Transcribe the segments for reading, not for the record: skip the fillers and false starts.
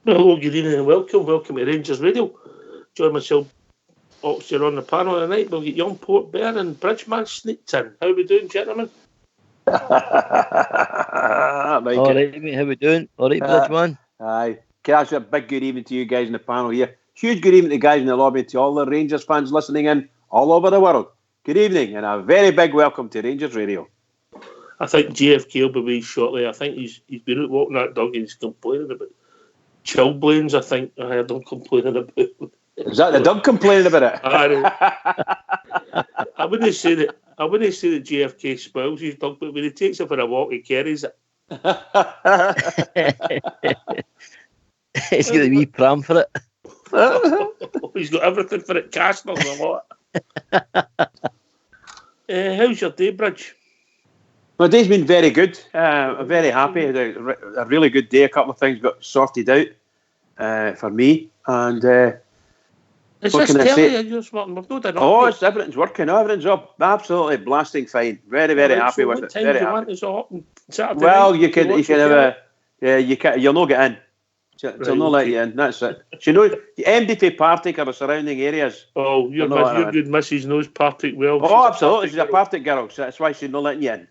Hello, good evening and welcome. Welcome to Rangers Radio. Join myself, Oxford on the panel tonight. We'll get young Port Bear and Bridgeman sneaked in. How are we doing, gentlemen? All right, mate. How we doing? All right, Bridgeman. Aye. Catch a big good evening to you guys in the panel here. Huge good evening to the guys in the lobby, to all the Rangers fans listening in all over the world. Good evening and a very big welcome to Rangers Radio. I think JFK will be with shortly. I think he's been out walking that dog and he's complaining about chilblains. I think I heard him complaining about. Is that the dog complaining about it? I wouldn't say that JFK spoils his dog, but when he takes it for a walk, he carries it. He's got a wee pram for it. He's got everything for it. Castles a lot. How's your day, Bridge? My day's been very good. I'm very happy. A really good day. A couple of things got sorted out for me. And is this telly? Everything's working. Everything's up. Absolutely blasting fine. Very, very happy with it. Very happy. Well, you can have you'll not get in. They'll not let you in. That's it. So, the MDT Partick or the surrounding areas. Oh, your good missus knows Partick well. Oh, absolutely. She's a Partick girl, so that's why she's not letting you in.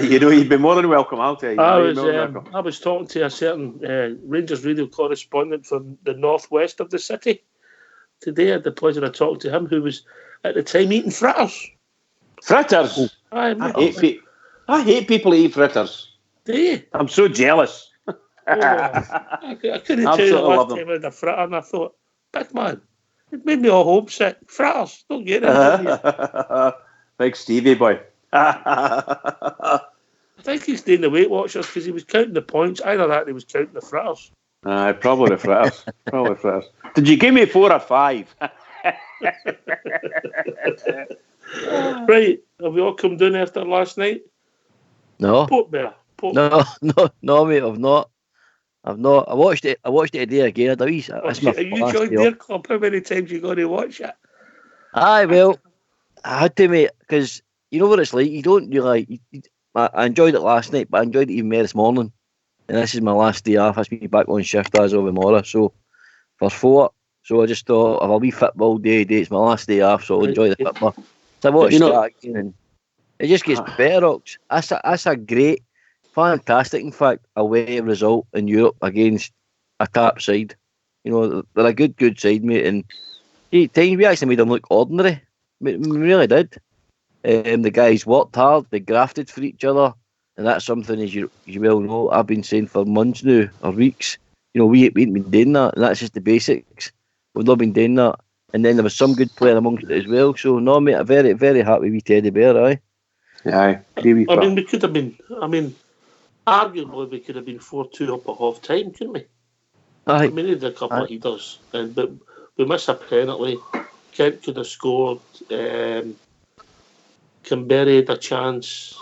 You'd be more than welcome, I'll tell you. I was talking to a certain Rangers radio correspondent from the northwest of the city today. I had the pleasure of talking to him, who was at the time eating fritters. Fritters? I hate people who eat fritters. Do you? I'm so jealous. I couldn't tell you the last time I had a fritter, and I thought, big man, it made me all homesick. Fritters, don't get it. Big Stevie boy. I think he's doing the Weight Watchers because he was counting the points. Either that or he was counting the fritters. Probably the fritters. Did you give me 4 or 5? Right, have we all come down after last night? No. Port Bear. No, mate, I've not. I watched it today again. Are you joined their club? How many times you got to watch it? Aye, well, I had to, mate, because you know what it's like. You don't really. I enjoyed it last night, but I enjoyed it even more this morning. And this is my last day off. It's me back on shift as of tomorrow. So for 4. So I just thought, if I'll be football day, it's my last day off, so I'll enjoy the football. So I watched that again, and it just gets better, Ox. That's a great, fantastic, in fact, away result in Europe against a top side. You know, they're a good side, mate. And 8 times we actually made them look ordinary. We really did. The guys worked hard, they grafted for each other, and that's something, as you well know, I've been saying for months now, or weeks. You know, we ain't been doing that, and that's just the basics. We've not been doing that. And then there was some good player amongst it as well. So, no, mate, I'm very, very happy with Teddy Bear, aye? Yeah, we could have been, arguably we could have been 4-2 up at half time, couldn't we? Aye. We needed a couple of headers, but we missed a penalty. Kent could have scored. Canberra had a chance.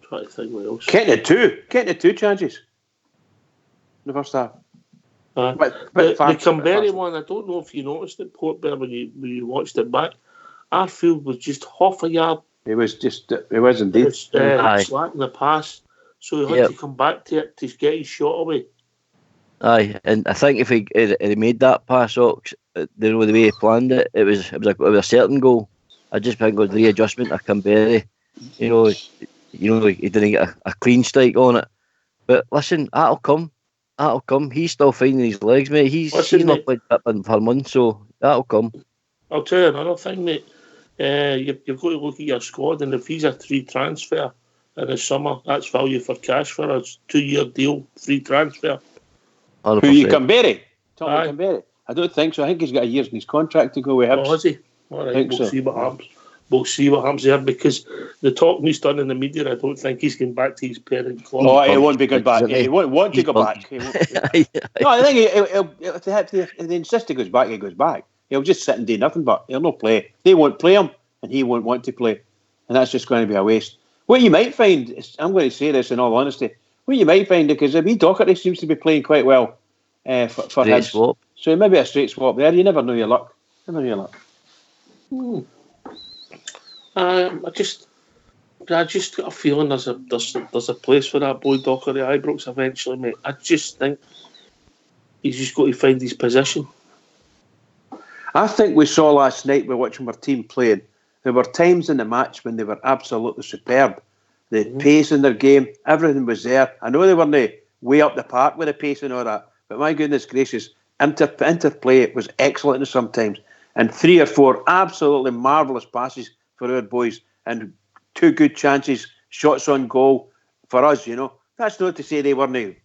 I'm trying to think what else. Kent had 2 chances in the first half. The Canberra one, I don't know if you noticed it, Port Bear, when you watched it back. Our field was just half a yard. It was indeed. Slacking the pass. So he had to come back to it to get his shot away. Aye, and I think if he made that pass, Ox, the way he planned it, it was a certain goal. I just think it was the readjustment of Canberra. You know, he didn't get a clean strike on it. But listen, that'll come. He's still finding his legs, mate. He's not played for months, so that'll come. I'll tell you another thing, mate. You've got to look at your squad, and if he's a free transfer in the summer, that's value for cash for a 2-year deal, free transfer. 100%. Who you Canberra? Canberra? I don't think so. I think he's got a year in his contract to go with Hibs. Oh, has he? All right, we'll see what happens. We'll see what happens there, because the talk he's done in the media, I don't think he's going back to his parent club. Oh, he won't be going back. He won't want to go back. No, I think if they insist he goes back, he goes back. He'll just sit and do nothing, but he'll not play. They won't play him, and he won't want to play. And that's just going to be a waste. What you might find, I'm going to say this in all honesty, what you might find, because wee Docherty seems to be playing quite well for him. So maybe a straight swap there. You never know your luck. I just got a feeling there's a place for that boy Dockery Ibrox eventually, mate. I just think he's just got to find his position. I think we saw last night, by watching our team playing, there were times in the match when they were absolutely superb. The pace in their game, everything was there. I know they weren't way up the park with the pace and all that, but my goodness gracious, interplay was excellent sometimes. And 3 or 4 absolutely marvellous passes for our boys, and 2 good chances, shots on goal for us, you know. That's not to say they weren't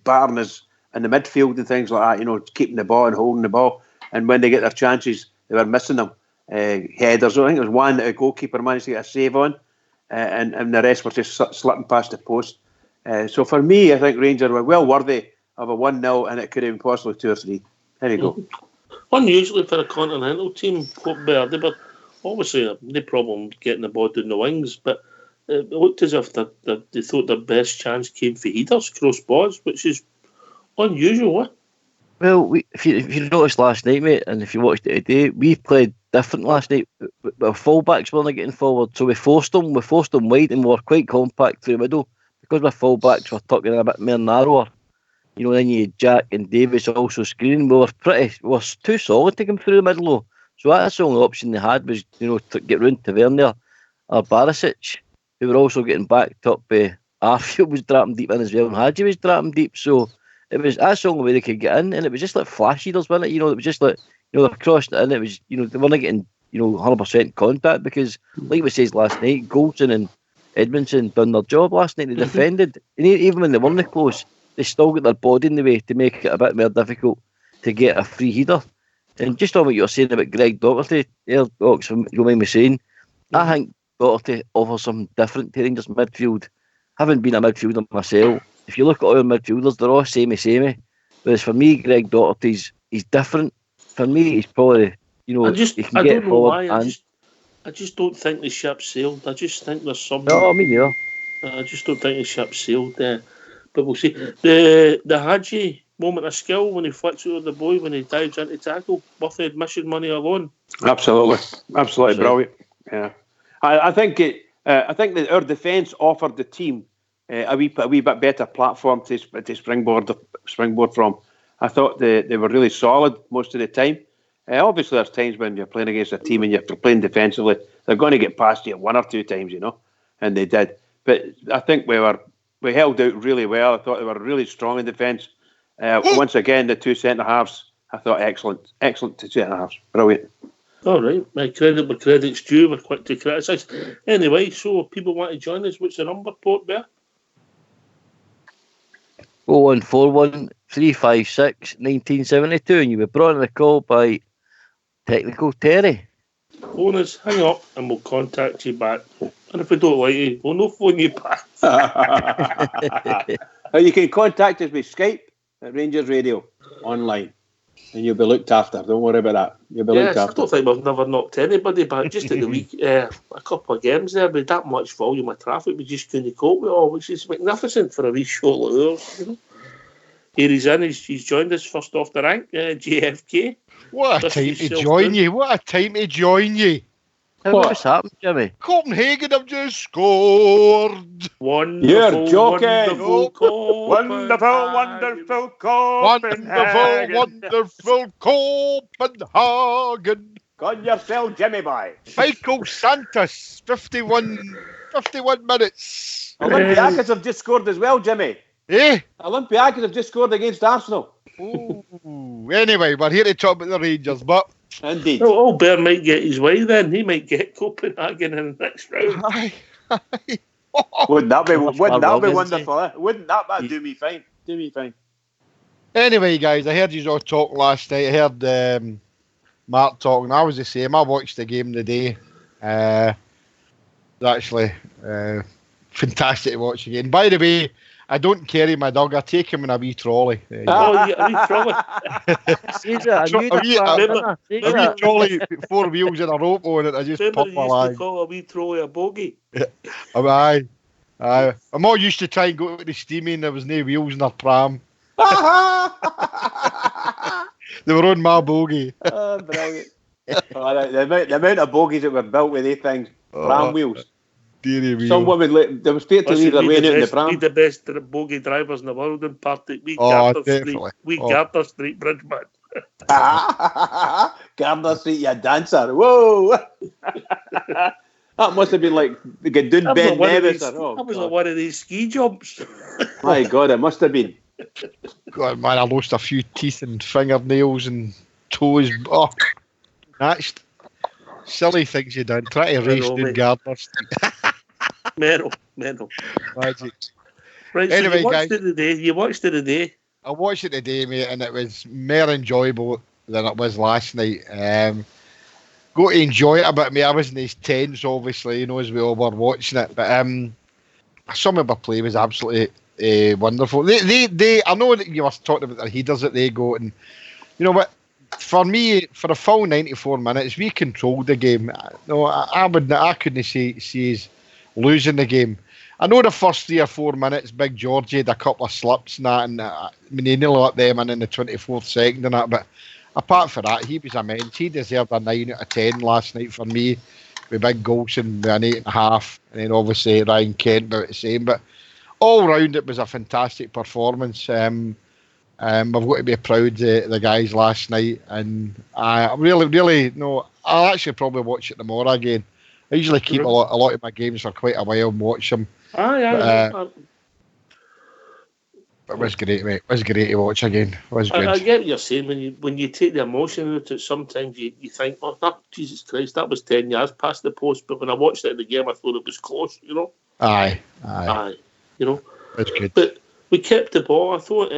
battering us in the midfield and things like that, you know, keeping the ball and holding the ball. And when they get their chances, they were missing them. Headers, I think there was one that a goalkeeper managed to get a save on, and the rest were just slipping past the post. So for me, I think Rangers were well worthy of a 1-0, and it could have been possibly 2 or 3. There you go. Unusually for a continental team, they were obviously no problem getting the ball down the wings, but it looked as if they thought their best chance came for headers, crossbars, which is unusual. Well, if you noticed last night, mate, and if you watched it today, we played different last night. Our fullbacks weren't getting forward, so we forced them wide, and we were quite compact through the middle. Because our fullbacks were tucking in a bit more narrower, you know, then you had Jack and Davis also screening. We were too solid to come through the middle, though. So that's the only option they had was, you know, to get round Tavernier or Barisic, who were also getting backed up by Arfield was dropping deep in as well, and Hadji was dropping deep. So that's the only way they could get in, and it was just like flash headers, wasn't it? You know, it was just like, you know, they're crossing it in. It was, you know, they weren't getting, you know, 100% contact because, like we said last night, Goldson and Edmondson done their job last night. They defended, and even when they weren't close, they still got their body in the way to make it a bit more difficult to get a free header. And just on what you were saying about Greg Docherty, Ox, you don't mind me saying, I think Docherty offers something different to Rangers midfield. Having been a midfielder myself, if you look at all your midfielders, they're all samey. Whereas for me, Greg Docherty, he's different. For me, he's probably, you know, he can get forward. I just don't think the ship sailed. I just think there's something. No, me neither. I just don't think the ship sailed there. But we'll see. The Hadji moment of skill when he flicks over the boy when he dives into tackle, worth the admission money alone. Absolutely brilliant. Yeah, I think that our defence offered the team a wee bit better platform to springboard from. I thought they were really solid most of the time. Obviously, there's times when you're playing against a team and you're playing defensively, they're going to get past you 1 or 2 times, you know, and they did. But I think we held out really well. I thought they were really strong in defence. Once again, the 2 centre halves, I thought excellent 2 centre halves, brilliant. All right, my credit where credit's due. We're quick to criticise. Anyway, so if people want to join us, what's the number, Port Bear? 0141 356 1972, and you were brought on the call by Technical Terry. Phone us, hang up, and we'll contact you back. And if we don't like you, we'll not phone you back. You can contact us with Skype at Rangers Radio online, and you'll be looked after. Don't worry about that. You'll be looked after. I don't think we've never knocked anybody back. Just at the week, a couple of games there with that much volume of traffic, we just couldn't cope with it all, which is magnificent for a wee show like ours. You know? Here he's in. He's joined us first off the rank, JFK. What a time to join you. What a time to join you. What's happened, Jimmy? Copenhagen have just scored. Wonderful, you're joking. Wonderful Copenhagen. Got yourself, Jimmy boy. Michael Santos, 51 minutes. Olympiacos have just scored as well, Jimmy. Eh? Olympiacos have just scored against Arsenal. Ooh. Anyway, we're here to talk about the Rangers, but indeed. Oh, Bear might get his way then. He might get Copenhagen in the next round. Wouldn't that be wonderful? Eh? Wouldn't that do me fine? Anyway, guys, I heard you all talk last night. I heard Mark talking. I was the same. I watched the game today. It's actually fantastic to watch again. By the way, I don't carry my dog. I take him in a wee trolley. You got a wee trolley? A wee trolley, 4 wheels and a rope on it. I just pop my leg. Call a wee trolley a bogey. Aye. I'm all used to try and go to the steaming. There was no wheels in a pram. They were on my bogey. Brilliant. The amount of bogies that were built with these things, pram wheels. Deary me. Some women, they were scared to leave their way out in the pram. We the best bogey drivers in the world in Partick. We definitely. Garter Street Bridgeman. Gardner Street, you dancer. Whoa. That must have been like doing Ben Nevis. That was like one of these ski jumps. My God, it must have been. God, man, I lost a few teeth and fingernails and toes. Oh, that's silly things you done. Try to race down Gardner Street. Mental. Magic. Right, anyway, so you guys, watched it today. I watched it today, mate, and it was more enjoyable than it was last night. Got to enjoy it a bit, mate. I was in these tense, obviously, as we all were watching it. But some of the play was absolutely wonderful. They I know that you were talking about the headers that they got, and you know what? For me, for a full 94 minutes, we controlled the game. No, I couldn't see us losing the game. I know the first 3 or 4 minutes, Big Georgie had a couple of slips and that, and he nearly let them in the 24th second and that, but apart from that, he was immense. He deserved a 9 out of 10 last night for me, with Big Golson with an 8.5, and then obviously Ryan Kent about the same. But all round, it was a fantastic performance. I've got to be proud of the guys last night, and I really, I'll actually probably watch it tomorrow again. I usually keep a lot of my games for quite a while and watch them. But it was great, mate. It was great to watch again. It was good. I get what you're saying. When you take the emotion out of it, sometimes you think, oh, Jesus Christ, that was 10 yards past the post. But when I watched it in the game, I thought it was close, Aye. That's good. But we kept the ball. I thought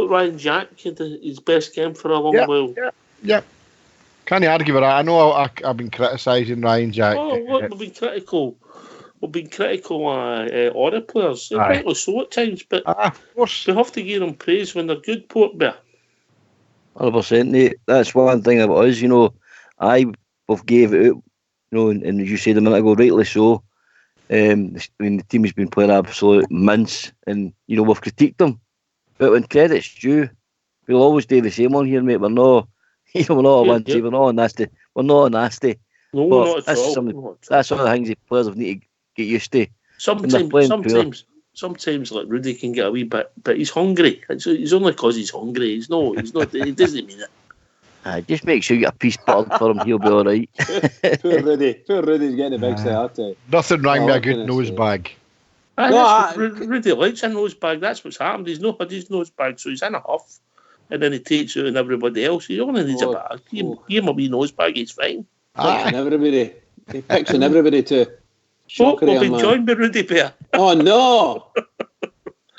Ryan Jack had his best game for a long while. Yeah. Can't argue with that. I know I've been criticising Ryan Jack. We've been critical. We've been critical other players. Rightly so at times, but of course. we have to give them praise when they're good, Port Bear. 100%. That's one thing about us. We've gave it out. And as you said a minute ago, rightly so. The team has been playing absolute mince, and we've critiqued them. But when credit's due, we'll always do the same on here, mate. We're not. We're not a one-two, we're not nasty. We're not nasty. No, not at all. That's one of the things the players have need to get used to. Sometimes like Rudy can get a wee bit, but he's hungry. It's only because he's hungry. He's not. He doesn't mean it. Just make sure you get a piece buttered for him. He'll be all right. Poor Rudy's getting a big start. Nothing wrong with a good nose bag. Rudy likes a nose bag. That's what's happened. He's not had his nose bag, so he's in a huff. And then he takes it and everybody else. He only needs a bag. Give him a wee nose bag, he's fine. And everybody. He picks on everybody too. We've been joined by Rudy Bear. Oh no!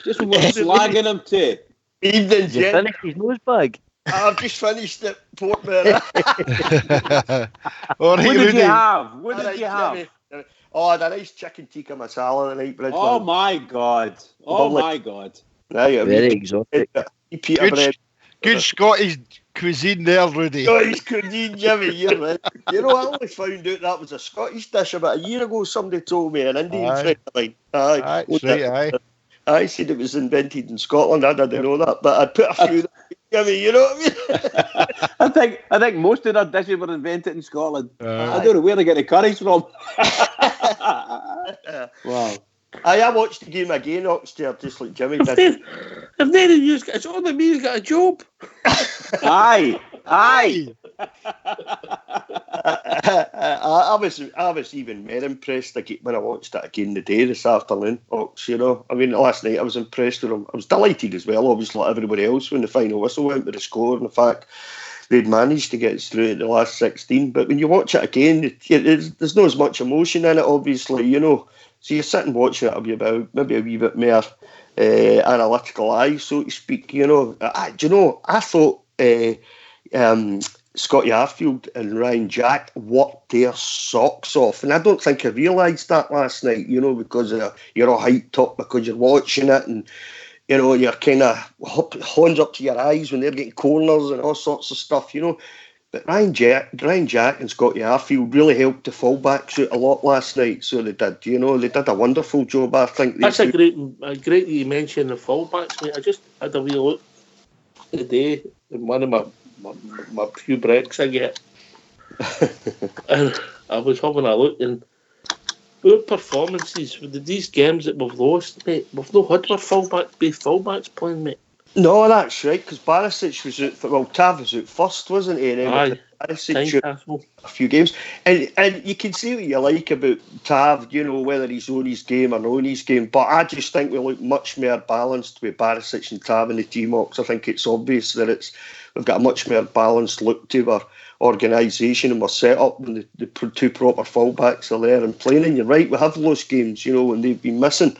Just slagging him too. Evening, Jen. You finished his nose bag? I've just finished it, Port Bear. What did you have? Oh, the nice chicken tikka masala tonight, Bridgeman. Oh my God! My God! Very exotic. Peter bread. Good Scottish cuisine there, Rudy. Scottish cuisine, Jimmy. You know, I only found out that was a Scottish dish about a year ago. Somebody told me, an Indian friend of mine. I said it was invented in Scotland. I didn't know that, but I put a few. Jimmy, you know what I mean? I think most of their dishes were invented in Scotland. I don't know where they get the curries from. Wow. I watched the game again, Oxford, just like Jimmy did. If none of you, it's only me who's got a job. Aye. I was even more impressed when I watched it again today, this afternoon. I mean, last night I was impressed with them. I was delighted as well, obviously, like everybody else, when the final whistle went with the score and the fact they'd managed to get us through at the last 16. But when you watch it again, there's not as much emotion in it, obviously, So you sit and watch it, maybe a wee bit more analytical eye, so to speak. I thought Scotty Arfield and Ryan Jack worked their socks off, and I don't think I realised that last night. Because you're all hyped up because you're watching it, and you're kind of horns up to your eyes when they're getting corners and all sorts of stuff. But Ryan Jack and Scotty Arfield really helped the fullbacks out a lot last night. So they did, they did a wonderful job, I think. That's great that you mentioned the fullbacks, mate. I just had a wee look today in one of my few breaks I get. And I was having a look, and our performances with these games that we've lost, mate, we've not had our fullbacks playing, mate. No, that's right, because Barisic was out, Tav was out first, wasn't he? And then Barisic a few games. And you can see what you like about Tav, whether he's on his game or not on his game, but I just think we look much more balanced with Barisic and Tav in the team, because I think it's obvious that we've got a much more balanced look to our organisation and we're set up when the two proper fullbacks are there and playing. And you're right, we have lost games, when they've been missing.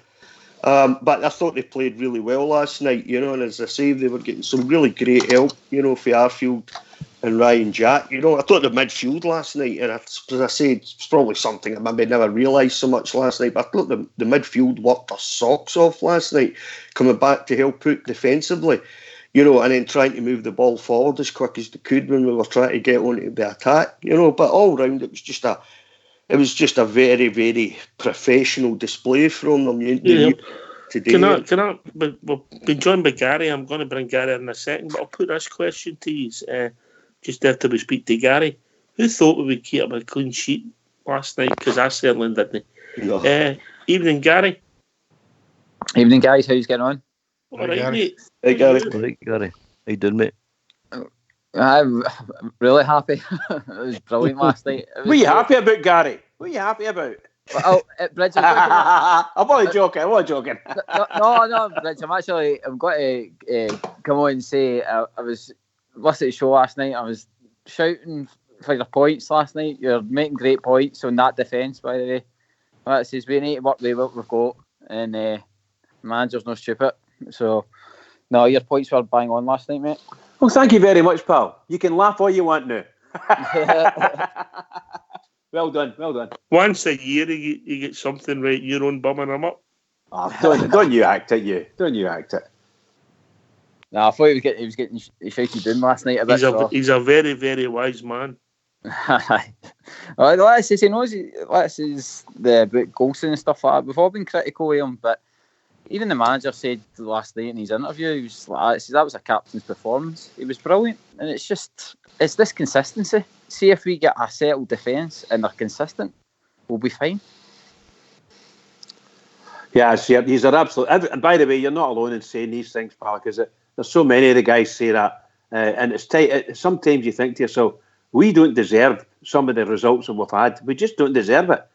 But I thought they played really well last night, and as I say, they were getting some really great help, for Arfield and Ryan Jack. I thought the midfield last night, and as I say, it's probably something I maybe never realised so much last night, but I thought the midfield worked their socks off last night, coming back to help out defensively, and then trying to move the ball forward as quick as they could when we were trying to get onto the attack, but all round it was just a very, very professional display from them today. We've been joined by Gary. I'm going to bring Gary in a second, but I'll put this question to you just after we speak to Gary. Who thought we would keep a clean sheet last night? Because I certainly didn't. No. Evening, Gary. Evening, guys. How's getting on? All right, mate. Hey, Gary. All right, Gary. How you doing, mate? I'm really happy. It was brilliant last night. What are you happy about, Gary? What are you happy about? Well, Bridge, I'm only joking. No, Bridge, I'm going to come on and say I was listening to the show last night. I was shouting for your points last night. You're making great points on that defence, by the way. That says we need to work with what we've got, and the manager's not stupid. So, no, your points were bang on last night, mate. Well, thank you very much, pal. You can laugh all you want now. Well done. Once a year you get something right, your own bumming them up. Oh, don't you act it, you. Don't you act it. No, I thought he was getting shouted down last night a bit. He's a very, very wise man. He knows about Golson and stuff like that. We've all been critical of him, but even the manager said last night in his interview, he was like, that was a captain's performance. He was brilliant. And it's this consistency. See if we get a settled defence and they're consistent, we'll be fine. Yeah, he's an absolute... And by the way, you're not alone in saying these things, pal, because there's so many of the guys say that. And it's tight. Sometimes you think to yourself, we don't deserve some of the results that we've had. We just don't deserve it.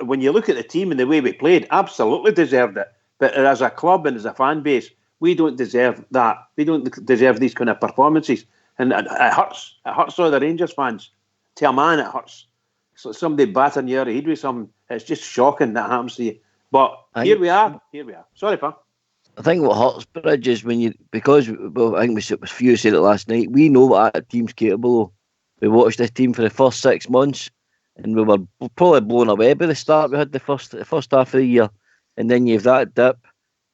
When you look at the team and the way we played, absolutely deserved it. But as a club and as a fan base, we don't deserve that. We don't deserve these kind of performances. And it hurts. It hurts all the Rangers fans. To a man, it hurts. So somebody battering your head with something. It's just shocking that happens to you. But here we are. Sorry, pal. I think what hurts, Bridge, is when because I think it was few said it last night, we know what that team's capable of. We watched this team for the first 6 months and we were probably blown away by the start we had the first half of the year. And then you have that dip.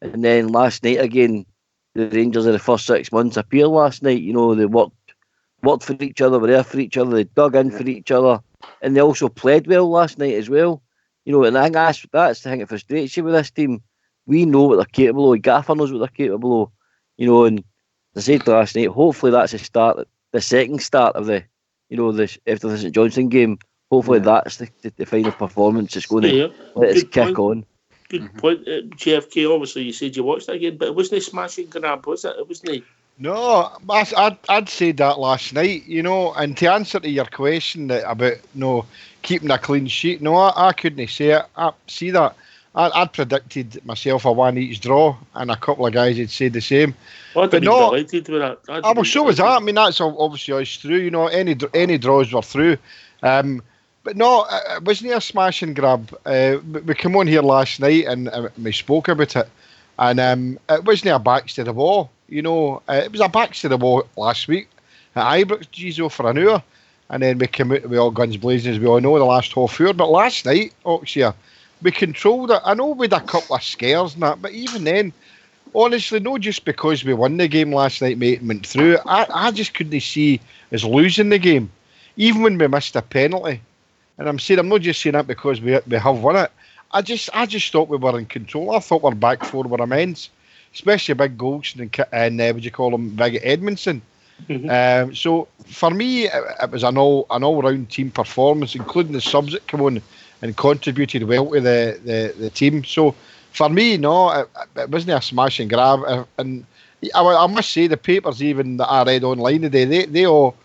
And then last night again, the Rangers in the first 6 months appeared last night. They worked for each other, were there for each other, they dug in for each other. And they also played well last night as well. And I think that's the thing that frustrates you with this team. We know what they're capable of. Gaffer knows what they're capable of. And as I said last night, hopefully that's the second start of the after the St Johnstone game. Hopefully that's the final performance. It's going to let us kick on. Good point, JFK. Obviously, you said you watched that again, but it wasn't a smashing grab, was it? It wasn't. No, I'd say that last night, and to answer to your question about keeping a clean sheet, I couldn't say it. See that? I'd predicted myself a 1-1 draw, and a couple of guys had said the same. Well, but no, delighted with that. Well, so was that. I mean, that's obviously us through. Any draws were through. But no, it wasn't a smash and grab. We came on here last night and we spoke about it, and it wasn't a backs to the wall. It was a backs to the wall last week at Ibrox, Gizo, for an hour, and then we came out with all guns blazing, as we all know, the last half hour. But last night, Oxia, we controlled it. I know we had a couple of scares and that, but even then, honestly, not just because we won the game last night, mate, and went through, I just couldn't see us losing the game, even when we missed a penalty. And I'm not just saying that because we have won it. I just thought we were in control. I thought our back four were immense, especially Big Golson and what do you call him, Big Edmondson. Mm-hmm. So for me, it was an all round team performance, including the subs that come on and contributed well to the team. So for me, no, it wasn't a smash and grab. And I must say, the papers even that I read online today, they all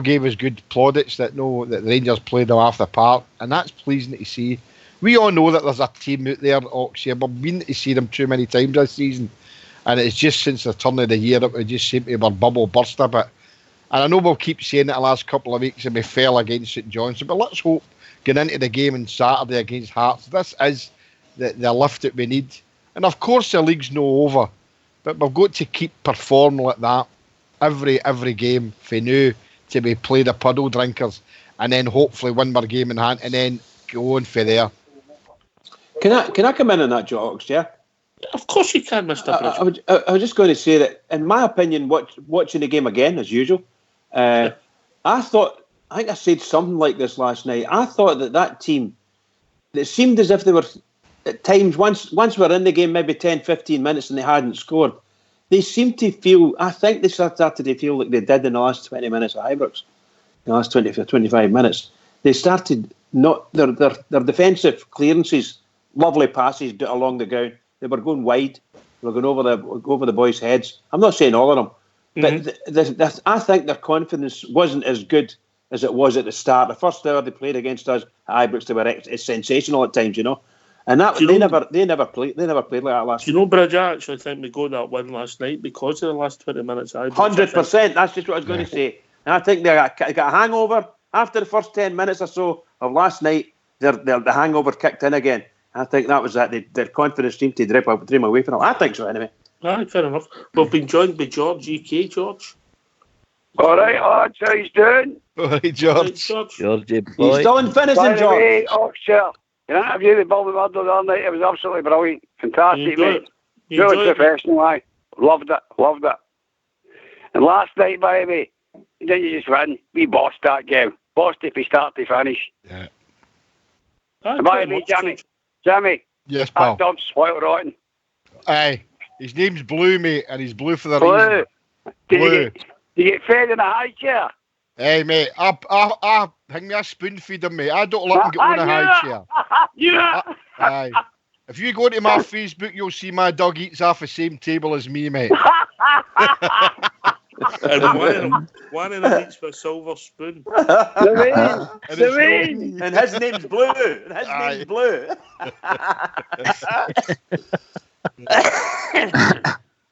gave us good plaudits that the Rangers played them off the park, and that's pleasing to see. We all know that there's a team out there, Oxia, but we've been to see them too many times this season, and it's just since the turn of the year that we just seem to have our bubble burst a bit. And I know we'll keep saying it the last couple of weeks and we fell against St Johnstone, but let's hope getting into the game on Saturday against Hearts, this is the lift that we need. And of course the league's no over, but we've got to keep performing like that every game for now to be play the puddle drinkers, and then hopefully win our game in hand, and then go on for there. Can I come in on that, Jocks? Yeah. Of course you can, Mr. Bridge. I was just going to say that, in my opinion, watching the game again as usual, I think I said something like this last night. I thought that team, it seemed as if they were at times once we're in the game, maybe 10-15 minutes, and they hadn't scored. They seemed to feel. I think they started to feel like they did in the last 20 minutes at Ibrox. The last 20 or 25 minutes, they started not their defensive clearances, lovely passes along the ground. They were going wide. They were going over the boys' heads. I'm not saying all of them, but I think their confidence wasn't as good as it was at the start. The first hour they played against us at Ibrox, they were sensational at times, and that they never played like that last. Do you know, Bridge? I actually think we got that win last night because of the last 20 minutes. 100%. That's just what I was going to say. And I think they got a hangover after the first 10 minutes or so of last night. The hangover kicked in again. I think that was that. Their confidence seemed to dream away from them. I think so, anyway. Aye, fair enough. We've been joined by George, UK. George. All right, lads, how you doing? All right, George. Georgie boy. He's still in finishing, George. Hey, Oxshire, your interview with Bobby Murdo the other night, it was absolutely brilliant. Fantastic, mate. Really professional, aye. Loved it. And last night, by the way, didn't you just win? We bossed that game. Bossed it from start to finish. Yeah. And by the way, Jimmy. Yes, pal. That dog's spoiled rotten. Aye. His name's Blue, mate, and he's blue for the reason. Blue. Did you get fed in a high chair? Hey, mate, I hang me a spoon feed him, mate. I don't let him get on a high chair. Yeah. Aye. If you go to my Facebook, you'll see my dog eats off the same table as me, mate. And one of them eats with a silver spoon. The rain. And his name's Blue.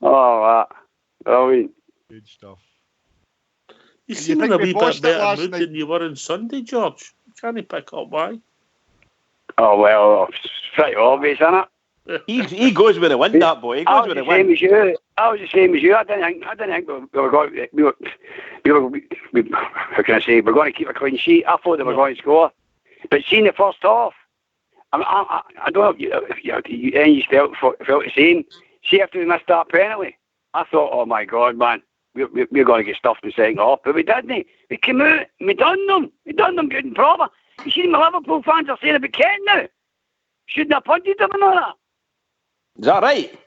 Oh, wow. Brilliant. Good stuff. You seem in a wee bit better mood than you were on Sunday, George. Can you pick up why? Oh, well, it's pretty obvious, isn't it? He goes with the wind, that boy. He goes with the wind. I was the same as you. I didn't think we were going. How can I say? We're going to keep a clean sheet. I thought they were going to score, but seeing the first half, I don't know if you felt the same. See, after we missed that penalty, I thought, oh my God, man, we're going to get stuffed in the second half, but we didn't. We came out, and we done them good and proper. You see, my Liverpool fans are saying about Ken now. Shouldn't have punted them and all that. Is that right?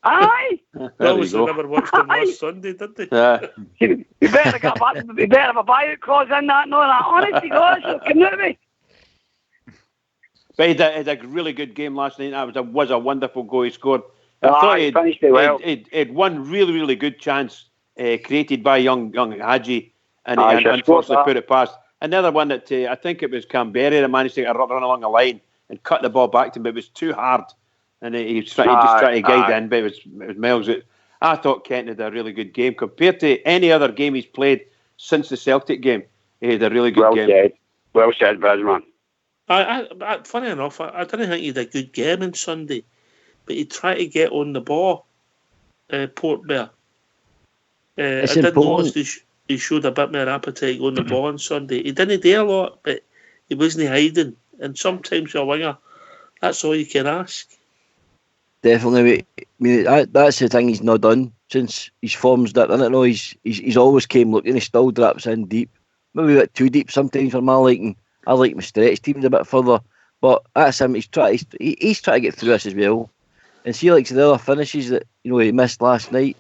Aye. Well, we never watched them last Sunday, did they? We better have a buyout clause in that and all that. Honestly, God, so come to me. But he had a really good game last night. That was a wonderful goal he scored. I thought he finished it well. He'd one really, really good chance created by young Hadji, and unfortunately put it past. Another one that I think it was Canberra that managed to run along the line and cut the ball back to him, but it was too hard. And he just tried to guide in, but it was miles out. I thought Kent had a really good game. Compared to any other game he's played since the Celtic game, he had a really good game. Well said, Bridgman. Funny enough, I didn't think he had a good game on Sunday, but he tried to get on the ball, Port Bear. I did notice he showed a bit more appetite on the ball on Sunday. He didn't do a lot, but he wasn't hiding. And sometimes you're a winger, that's all you can ask. Definitely. I mean, that's the thing he's not done since his form's dipped. I don't know. He's always came looking. He still drops in deep, maybe a bit too deep sometimes for my liking. I like my stretch teams a bit further, but that's him. He's trying to get through this as well. And see, like the other finishes that he missed last night.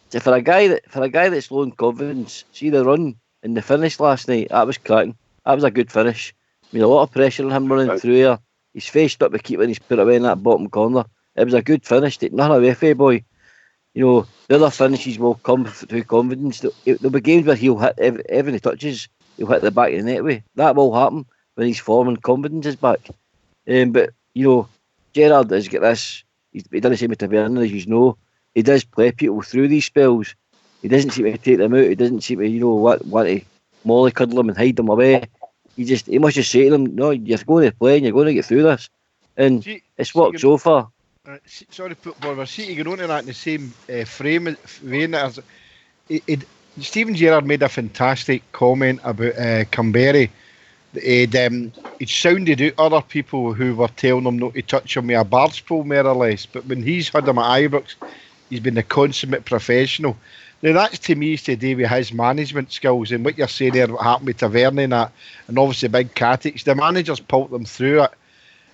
So for a guy that's low in confidence, see the run and the finish last night. That was cracking. That was a good finish. mean, a lot of pressure on him running through here. He's faced up the keeper and he's put away in that bottom corner. It was a good finish. Take nothing away from boy. You know, the other finishes will come through confidence. There'll be games where he'll hit everything he touches, he'll hit the back of the net way. That will happen when his form and confidence is back. But, you know, Gerrard has got this. He doesn't say with Tavernier, as you know. He does play people through these spells. He doesn't seem to take them out. He doesn't seem to, you know, want to mollycoddle them and hide them away. He must just say to them, no, you're going to play and you're going to get through this. And it's worked so far. Sorry, but we're seeing going on that in the same vein as Steven Gerrard made a fantastic comment about Kamberi. It sounded out other people who were telling him not to touch him with a barge pole, more or less. But when he's had him at Ibrox, he's been a consummate professional. Now that's to me to do with his management skills, and what you're saying there, what happened with Tavernier and that, and obviously Big Katic. The managers pulped them through it,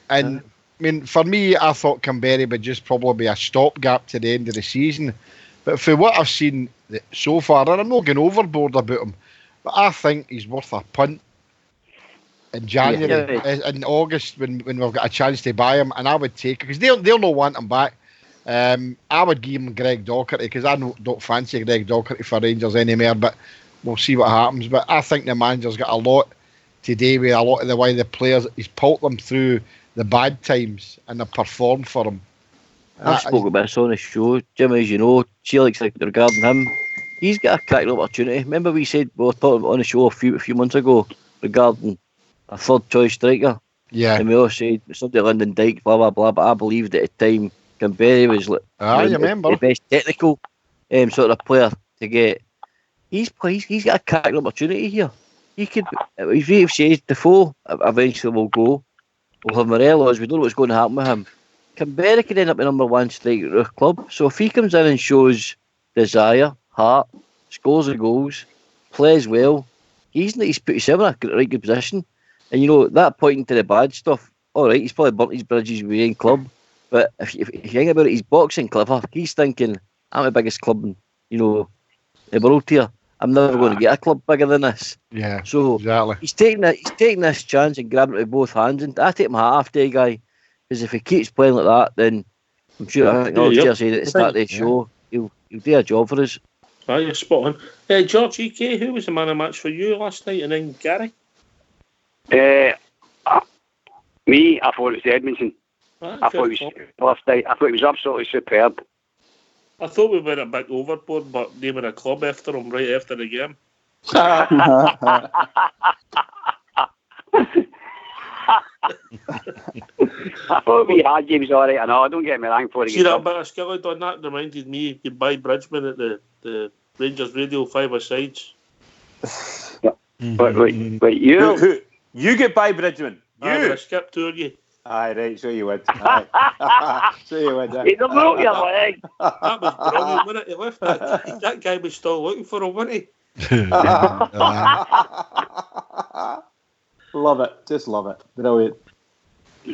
and I mean, for me, I thought Kamberi would just probably be a stopgap to the end of the season. But for what I've seen so far, and I'm not going overboard about him, but I think he's worth a punt in January, in August, when we've got a chance to buy him, and I would take it, because they'll not want him back. I would give him Greg Docherty, because I don't fancy Greg Docherty for Rangers anymore, but we'll see what happens. But I think the manager's got a lot to do with a lot of the way the players, he's pulped them through the bad times and they've performed for him. I've spoken about this on the show, Jim, as you know. She likes regarding him. He's got a cracking opportunity. Remember we said we were talking on the show a few months ago regarding a third choice striker. Yeah. And we all said something Lyndon Dykes, blah blah blah. But I believed at the time Kamberi was the best technical sort of player to get. He's got a cracking opportunity here. He could, if he says Defoe eventually will go. We'll have Morelos. We don't know what's going to happen with him. Kamberi could end up the number one striker at the club. So if he comes in and shows desire, heart, scores the goals, plays well, he's put himself in a right good position. And you know, that pointing to the bad stuff, all right, he's probably burnt his bridges with any club. But if you think about it, he's boxing clever. He's thinking, I'm the biggest club in, you know, the world here. I'm never going to get a club bigger than this. Yeah, so exactly. He's taking this chance and grabbing it with both hands. And I take my hat off to the guy, because if he keeps playing like that, then I'm sure I think I'll say at the start of the show, he'll do a job for us. Ah, you're spot on. George EK, who was the man of the match for you last night, and then Gary? Me, I thought it was Edmondson. I thought it was last night. I thought it was absolutely superb. I thought we went a bit overboard, but naming a club after him right after the game. I thought we had James alright. I know, don't get me wrong for it. See that bit of skillet on that reminded me of goodbye Bridgman at the Rangers Radio 5-a-sides. But you get by Bridgman. I skipped to you. Aye, right, so you would. So you would. He don't know your leg. That was brilliant, wasn't it? He left that guy was still looking for him, wasn't he? Love it, just love it. Brilliant.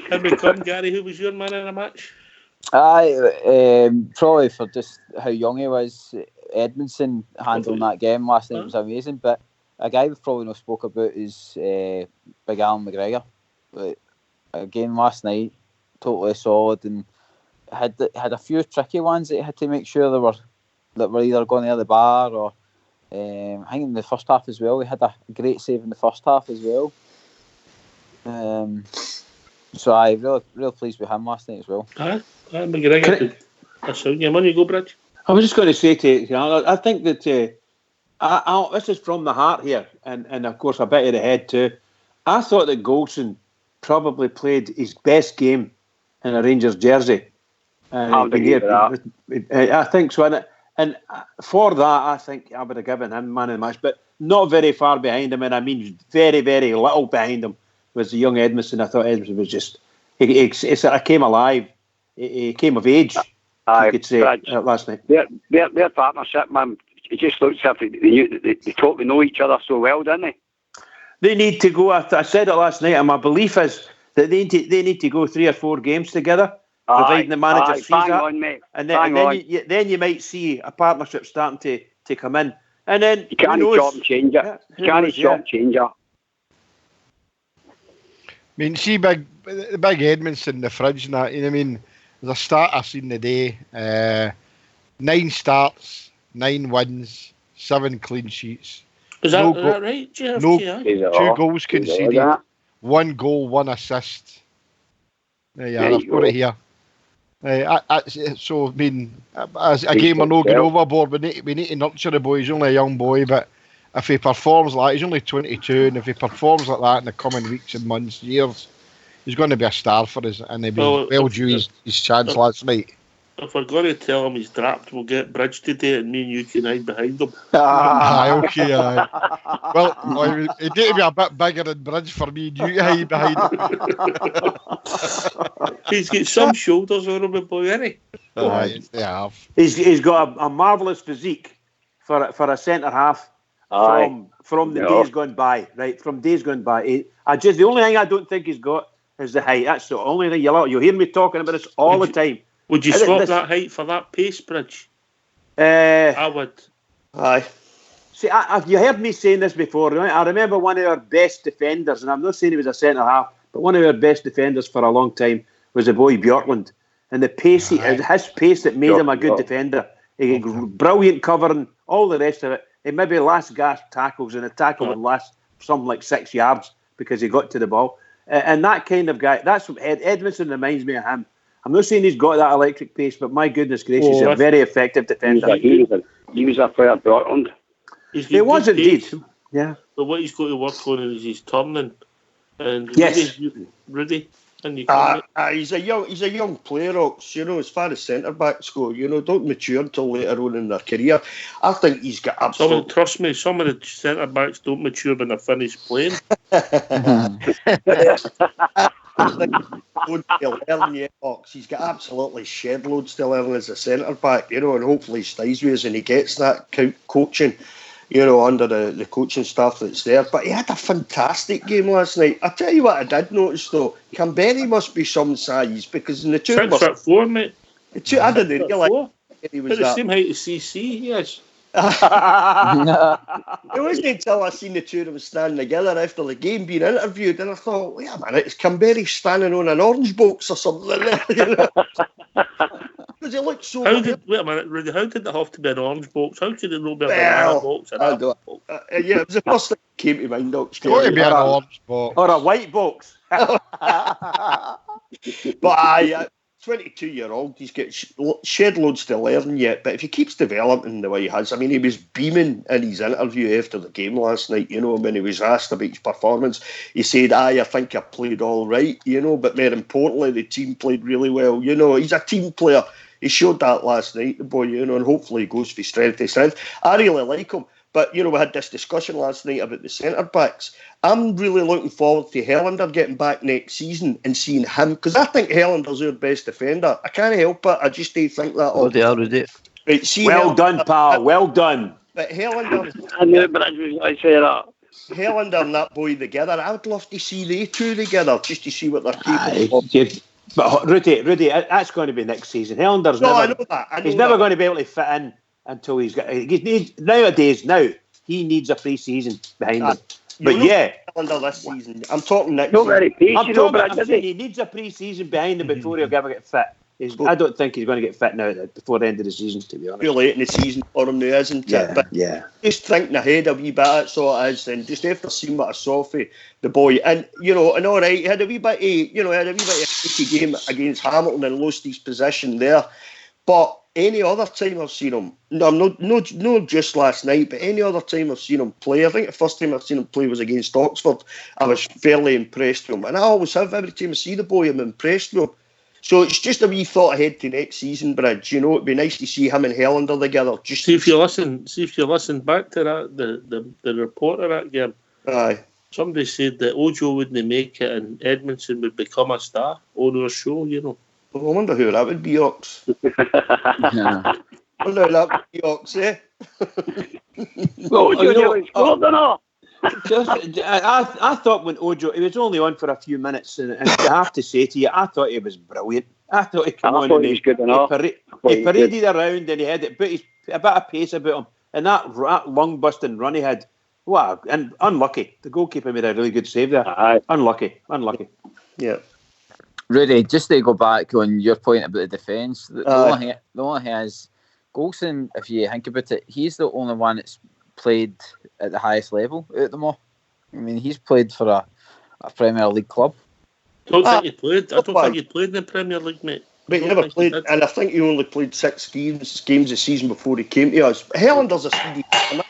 How we come, Gary? Who was your man in the match? Probably for just how young he was. Edmondson handling that game last night was amazing. But a guy we've probably not spoke about is Big Alan McGregor. But again, last night, totally solid, and had a few tricky ones that he had to make sure that were either going near the bar or I think in the first half as well. He had a great save in the first half as well. So I'm really pleased with him last night as well. McGregor. That's how you money go, Bridge. I was just going to say to you, I think that this is from the heart here, and of course a bit of the head too. I thought that Goldson probably played his best game in a Rangers jersey. I think so. And for that, I think I would have given him man of the match, but not very far behind him. And I mean, very, very little behind him was the young Edmondson. I thought Edmondson was just, he sort of came alive. He came of age, you could say, last night. Their partnership, man, it just looks as if they totally know each other so well, don't they? They need to go. I said it last night, and my belief is that they need to go 3 or 4 games together, providing the manager sees that. Then you might see a partnership starting to come in. And then you can't chop and change it. You can't chop and change it. mean, see the big Edmondson in the fridge and that, you know what I mean? There's a start I've seen today. 9 starts, 9 wins, 7 clean sheets. Is that right, Jeff? No, 2 goals conceded, 1 goal, 1 assist. Yeah, I've got it here. So, I mean, as a game we're not going overboard. We need to nurture the boy. He's only a young boy, but if he performs like he's only 22, and if he performs like that in the coming weeks and months, years, he's going to be a star for us, and he'll be well due his chance last night. If we're going to tell him he's dropped, we'll get Bridge today, and me and you can hide behind him. Okay. Well, he'd need to be a bit bigger than Bridge for me and you to hide behind him. He's got some shoulders on him, boy, isn't he? Yeah. He's got a marvellous physique for a centre half from the days gone by. Right, from days gone by. The only thing I don't think he's got is the height. That's the only thing. You'll hear me talking about this all the time. Would you swap that height for that pace, Bridge? I would. Aye. See, you heard me saying this before. Right? I remember one of our best defenders, and I'm not saying he was a centre half, but one of our best defenders for a long time was the boy Bjorklund. And the pace, his pace that made him a good defender. He had brilliant covering, all the rest of it. He maybe last gasp tackles, and a tackle would last something like 6 yards because he got to the ball. And that kind of guy, that's what Edmondson reminds me of him. I'm not saying he's got that electric pace, but my goodness gracious, he's a very effective defender. He was a player Bjorklund. He was indeed. Yeah. But what he's got to work on is his turning. And yes. Rudy. He's a young player, Ox, as far as centre backs go. Don't mature until later on in their career. I think he's got absolute. Trust me, some of the centre backs don't mature when they're finished playing. Ox. He's got absolutely shed loads to learn as a centre back, and hopefully he stays with us and he gets that coaching, under the coaching staff that's there. But he had a fantastic game last night. I tell you what I did notice though, Kamberi must be some size because in the 6'4", mate. I didn't realise he was the same height as CC. Yes. It wasn't until I seen the two of them standing together after the game being interviewed, and I thought, wait a minute, is Kamberi standing on an orange box or something? Because he looked so. Wait a minute, Rudy, how did it have to be an orange box? How could it not be a banana box? Yeah, it was the first thing that came to mind. It's got to be an orange box. Or a white box. But 22-year-old, he's got shed loads to learn yet, but if he keeps developing the way he has, I mean, he was beaming in his interview after the game last night, when he was asked about his performance. He said, I think I played all right, but more importantly, the team played really well. He's a team player. He showed that last night, the boy, and hopefully he goes from strength to strength. I really like him. But, we had this discussion last night about the centre-backs. I'm really looking forward to Helander getting back next season and seeing him, because I think Helander's our best defender. I can't help it. I just don't think that. What the hell is it? Right, well done, pal. Well done. But Helander... I knew it, but I was going to say that. Helander and that boy together, I would love to see they two together, just to see what they're capable of. But Rudy, that's going to be next season. Helander's I know that. He's never going to be able to fit in until he's got. Nowadays, he needs a pre-season behind him. But Helander this season. I'm talking next season. I'm saying he needs a pre-season behind him before he'll ever get fit. I don't think he's going to get fit now before the end of the season, to be honest. Too late in the season for him now, isn't it? But just thinking ahead a wee bit, that's all it is. And just after seeing what I saw for the boy, and and all right, he had a wee bit of a game against Hamilton and lost his position there. But any other time I've seen him, not just last night, but any other time I've seen him play, I think the first time I've seen him play was against Oxford. I was fairly impressed with him, and I always have. Every time I see the boy, I'm impressed with him. So it's just a wee thought ahead to next season, Bridge. It'd be nice to see him and Helander together. Just see if you listen back to that the report of that game. Aye. Somebody said that Ojo wouldn't make it and Edmondson would become a star on our show. Well, I wonder who that would be, Ox. I wonder who that would be, Ox, eh? Well, Ojo scored or not? I thought when Ojo, he was only on for a few minutes, and I have to say to you, I thought he was brilliant. I thought he came on and he was good enough. He paraded around and he had a bit of pace about him, and that lung busting run he had. Wow, and unlucky. The goalkeeper made a really good save there. Unlucky. Yeah. Rudy, just to go back on your point about the defence, the only thing is, Goldson, if you think about it, he's the only one that's played at the highest level out of them all. I mean, he's played for a Premier League club. I don't think he played in the Premier League, mate. But he never played, and I think he only played 6 games a season before he came to us. Hellander's a Swedish.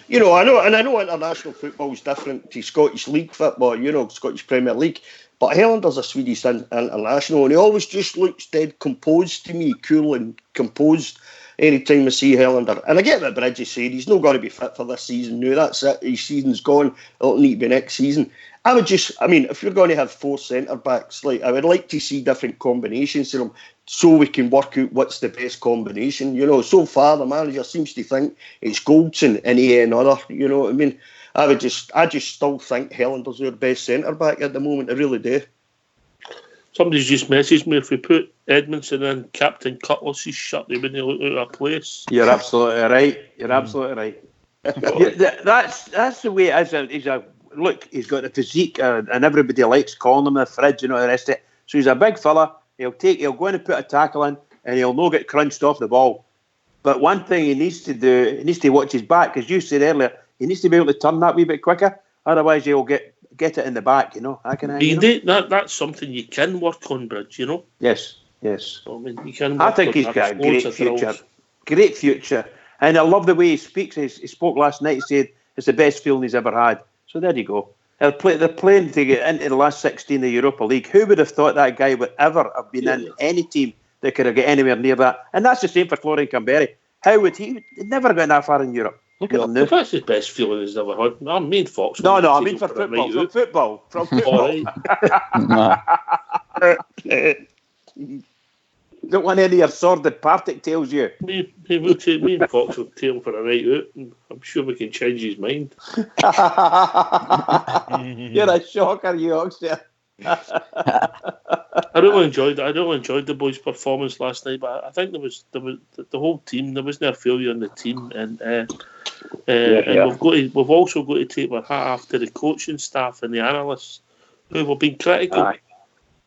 You know, I know international football is different to Scottish League football, you know, Scottish Premier League. But Hellander's a Swedish international, and he always just looks dead composed to me, cool and composed any time I see Hellander. And I get what Bridges said, he's not going to be fit for this season now. That's it, his season's gone. It'll need to be next season. If you're going to have 4 centre-backs, like, I would like to see different combinations to them so we can work out what's the best combination. You know, so far the manager seems to think it's Goldson and another, you know what I mean? I just still think Hellander's our best centre-back at the moment, I really do. Somebody's just messaged me, if we put Edmondson in, Captain Cutlass is shut, they wouldn't look out of place. You're absolutely right. That's the way it is. Look, he's got a physique, and everybody likes calling him the fridge, you know, the rest of it. So he's a big fella. He'll go in and put a tackle in, and he'll not get crunched off the ball. But one thing he needs to do, he needs to watch his back, as you said earlier. He needs to be able to turn that wee bit quicker. Otherwise, he'll get it in the back, you know. That's something you can work on, Bridge, you know. Yes. So, I mean, you can. I think he's got a great future. Great future, and I love the way he speaks. He spoke last night. He said it's the best feeling he's ever had. So there you go. They're playing to get into the last 16 of the Europa League. Who would have thought that guy would ever have been in any team that could have got anywhere near that? And that's the same for Florian Kamberi. How would he never got that far in Europe? Look at him now. If that's his best feeling he's ever had. I mean Fox. No, I mean for football. From football. Don't want any of your sordid Partick tales, you. Me and Fox will take him for a night out, and I'm sure we can change his mind. You're a shocker, you Oxford. I really enjoyed the boys' performance last night, but I think there was the whole team. There wasn't a failure in the team, and we've also got to take our hat off to the coaching staff and the analysts who have been critical.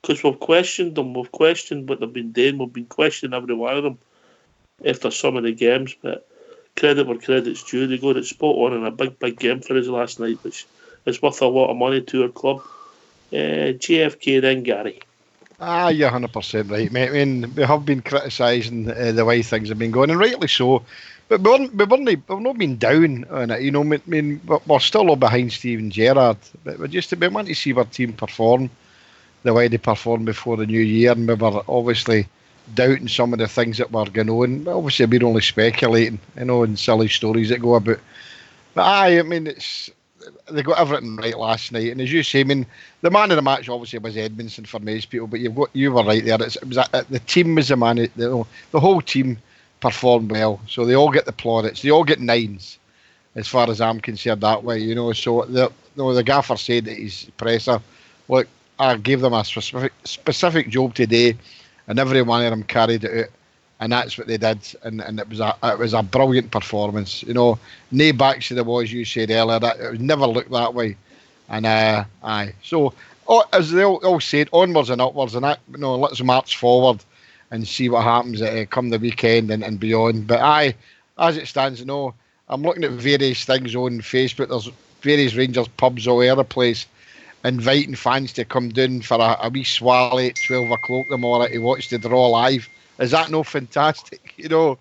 Because we've questioned them, we've questioned what they've been doing, we've been questioning every one of them after some of the games, but credit where credit's due. They got it spot on in a big game for us last night, which is worth a lot of money to our club. JFK then, Gary. You're 100% right, mate. I mean, we have been criticising the way things have been going, and rightly so. But we've not been down on it, you know. I mean, we're still all behind Steven Gerrard, but we want to see our team perform the way they performed before the new year, and we were obviously doubting some of the things that were going on. But obviously, we're only speculating, you know, and silly stories that go about. But I mean, they got everything right last night, and as you say, I mean, the man of the match obviously was Edmondson for most people, but you were right there. The team was the man. The whole team performed well, so they all get the plaudits. They all get 9s, as far as I'm concerned that way, you know. So the gaffer said that his presser, look, I gave them a specific job today, and every one of them carried it out, and that's what they did. And it was a brilliant performance. You know, no backs to the walls, you said earlier. It never looked that way. And so as they all said, onwards and upwards, and let's march forward and see what happens come the weekend and beyond. But as it stands, I'm looking at various things on Facebook. There's various Rangers pubs all over the place, inviting fans to come down for a wee swally at 12 o'clock tomorrow to watch the draw live. Is that no fantastic? You know,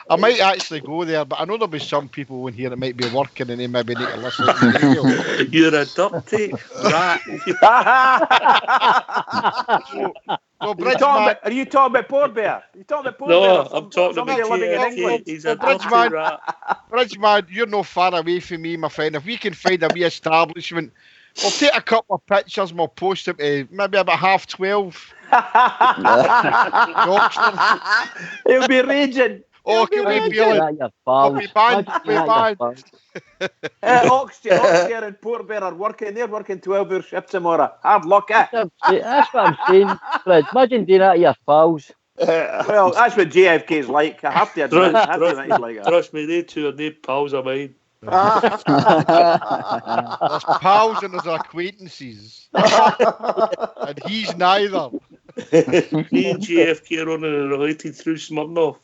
I might actually go there, but I know there'll be some people in here that might be working and they maybe need to listen to the radio. You're a dirty rat. Are you talking about Poor Bear? No, I'm talking about living in England. He's a dirty rat. Bridgeman, you're no far away from me, my friend. If we can find a wee establishment, we'll take a couple of pictures and we'll post them to maybe about 12:30. He'll be raging. Oh, can we feel it? We'll be banned. Oxford and Port Bear are working. They're working 12-hour shifts tomorrow. Hard luck, eh? That's what I'm saying, Fred. Imagine doing that to your pals. Well, that's what JFK's like. I have to admit, he's like that. Trust me, they two are no pals of mine. There's pals and there's acquaintances. And he's neither. Me and JFK are only related through Smirnoff.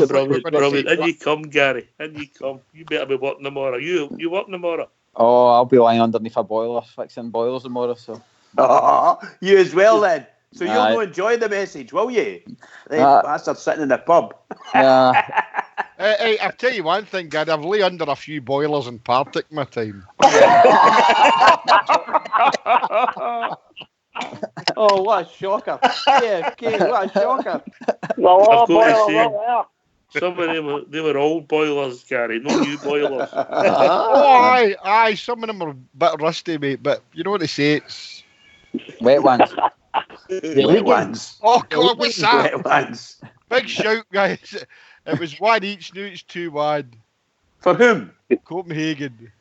Brilliant. In you come, Gary. In you come. You better be working tomorrow. You working tomorrow? Oh, I'll be lying underneath a boiler, fixing boilers tomorrow. So. You as well then. So you'll not enjoy the message, will you? Bastard sitting in the pub. Hey, I'll tell you one thing, Gary. I've lay under a few boilers in Partick my time. Oh, what a shocker. JFK, what a shocker. I've got to say, some of them they were old boilers, Gary, not new boilers. Aye, some of them are a bit rusty, mate, but you know what they say, it's... Wet ones. Wet ones. Oh, God, what's that? Wet ones. Big shout, guys. It was 1 each, now it's 2-1. For whom? Copenhagen.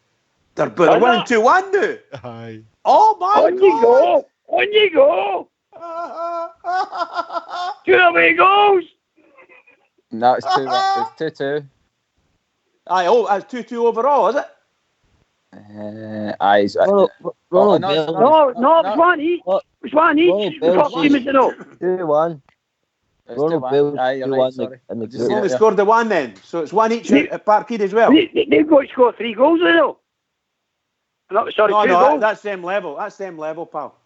They're winning 2-1 now. Aye. Oh, my God. On you go. 2 away goals. No, it's 2-2. Aye, that's 2-2 overall, is it? Aye. No, No, it was 1 each. It was 1 each. The top team is 2-1. Ronald Bale, Aye, you're right, 2-1 sorry. in the They've group. only scored the one then, so it's 1 each at Parkhead as well. They've got to score 3 goals though. No, sorry, 2 goals. That's same level. That's same level, pal.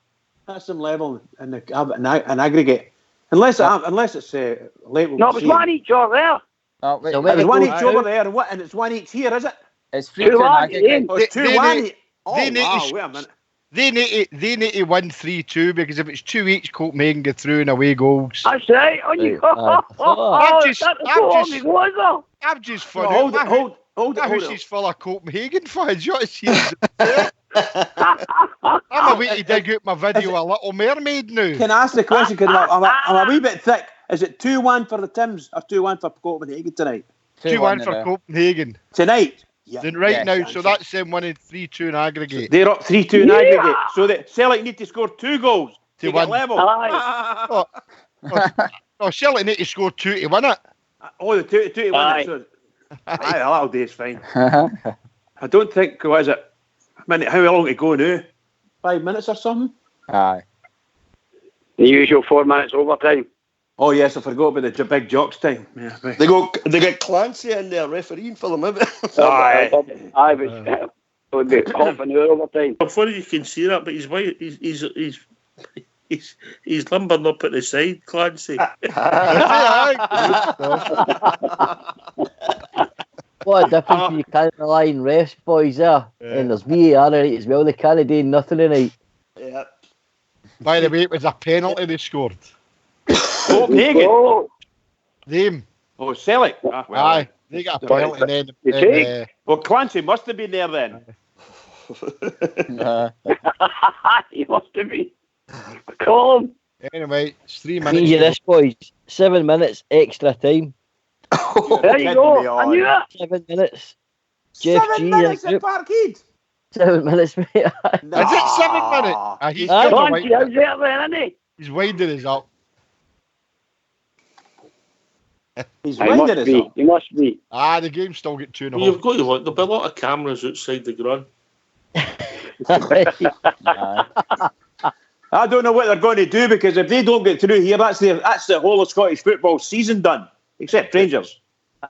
That's same level in an aggregate. Unless it's late. No, it was 1 each over there. Oh, wait, So There's 1 each Aye. over there, and it's 1 each here, is it? it's 3-2 in Oh, it's 2-1. Oh, they need wow, to- wait a minute. They need to win 3-2 because if it's 2 each, Copenhagen get through in away goals. That's right. On you go. Aye. I'm just No, funny. hold My house it. is full of Copenhagen fans. You ought to see them. I'm away to dig out my video of Little Mermaid now. Can I ask the question? Because I'm a wee bit thick. Is it 2-1 for the Tims or 2-1 for Copenhagen tonight? 2-1 for Copenhagen. Tonight? Yeah. Then right Yes, now, that's so it. that's them winning 3-2 in aggregate. They're up 3-2 in aggregate. So Celtic need to score 2 goals to To get win. level. Oh, Celtic need to score 2 to win it. Oh, the 2 to 1. Aye. So, aye, that'll do. It's fine. I don't think, what is it? How long to go now? 5 minutes or something? Aye. The usual 4 minutes overtime. Oh, yes, I forgot about the big jocks time. Yeah, They get Clancy in there refereeing for them, haven't they? Aye. Aye, but it would be half an hour overtime. Before you can see that, but he's limbering up at the side, Clancy. What a difference you can't rely on refs, boys, there. And there's VAR in it as well. They can't do nothing tonight. Yeah. By the way, it was a penalty they scored. Copenhagen. Oh, Them. Oh, Celtic. Aye. They got a penalty and You then... Well, Clancy must have been there then. he must have been. Call him. Anyway, it's 3 See minutes. you this, boys. 7 minutes extra time. There you go. I knew it. 7 minutes. Jeff 7 G. minutes in at the group. Parkhead. 7 minutes, mate. Is it 7 minutes? He's Aye. still Clancy is there then, isn't he? He's winding us up. He's He winding must us be. up. He must be. The game's still got 2.5. You've got to look. There'll be a lot of cameras outside the ground. I don't know what they're going to do because if they don't get through here, that's the whole of Scottish football season done, except Rangers.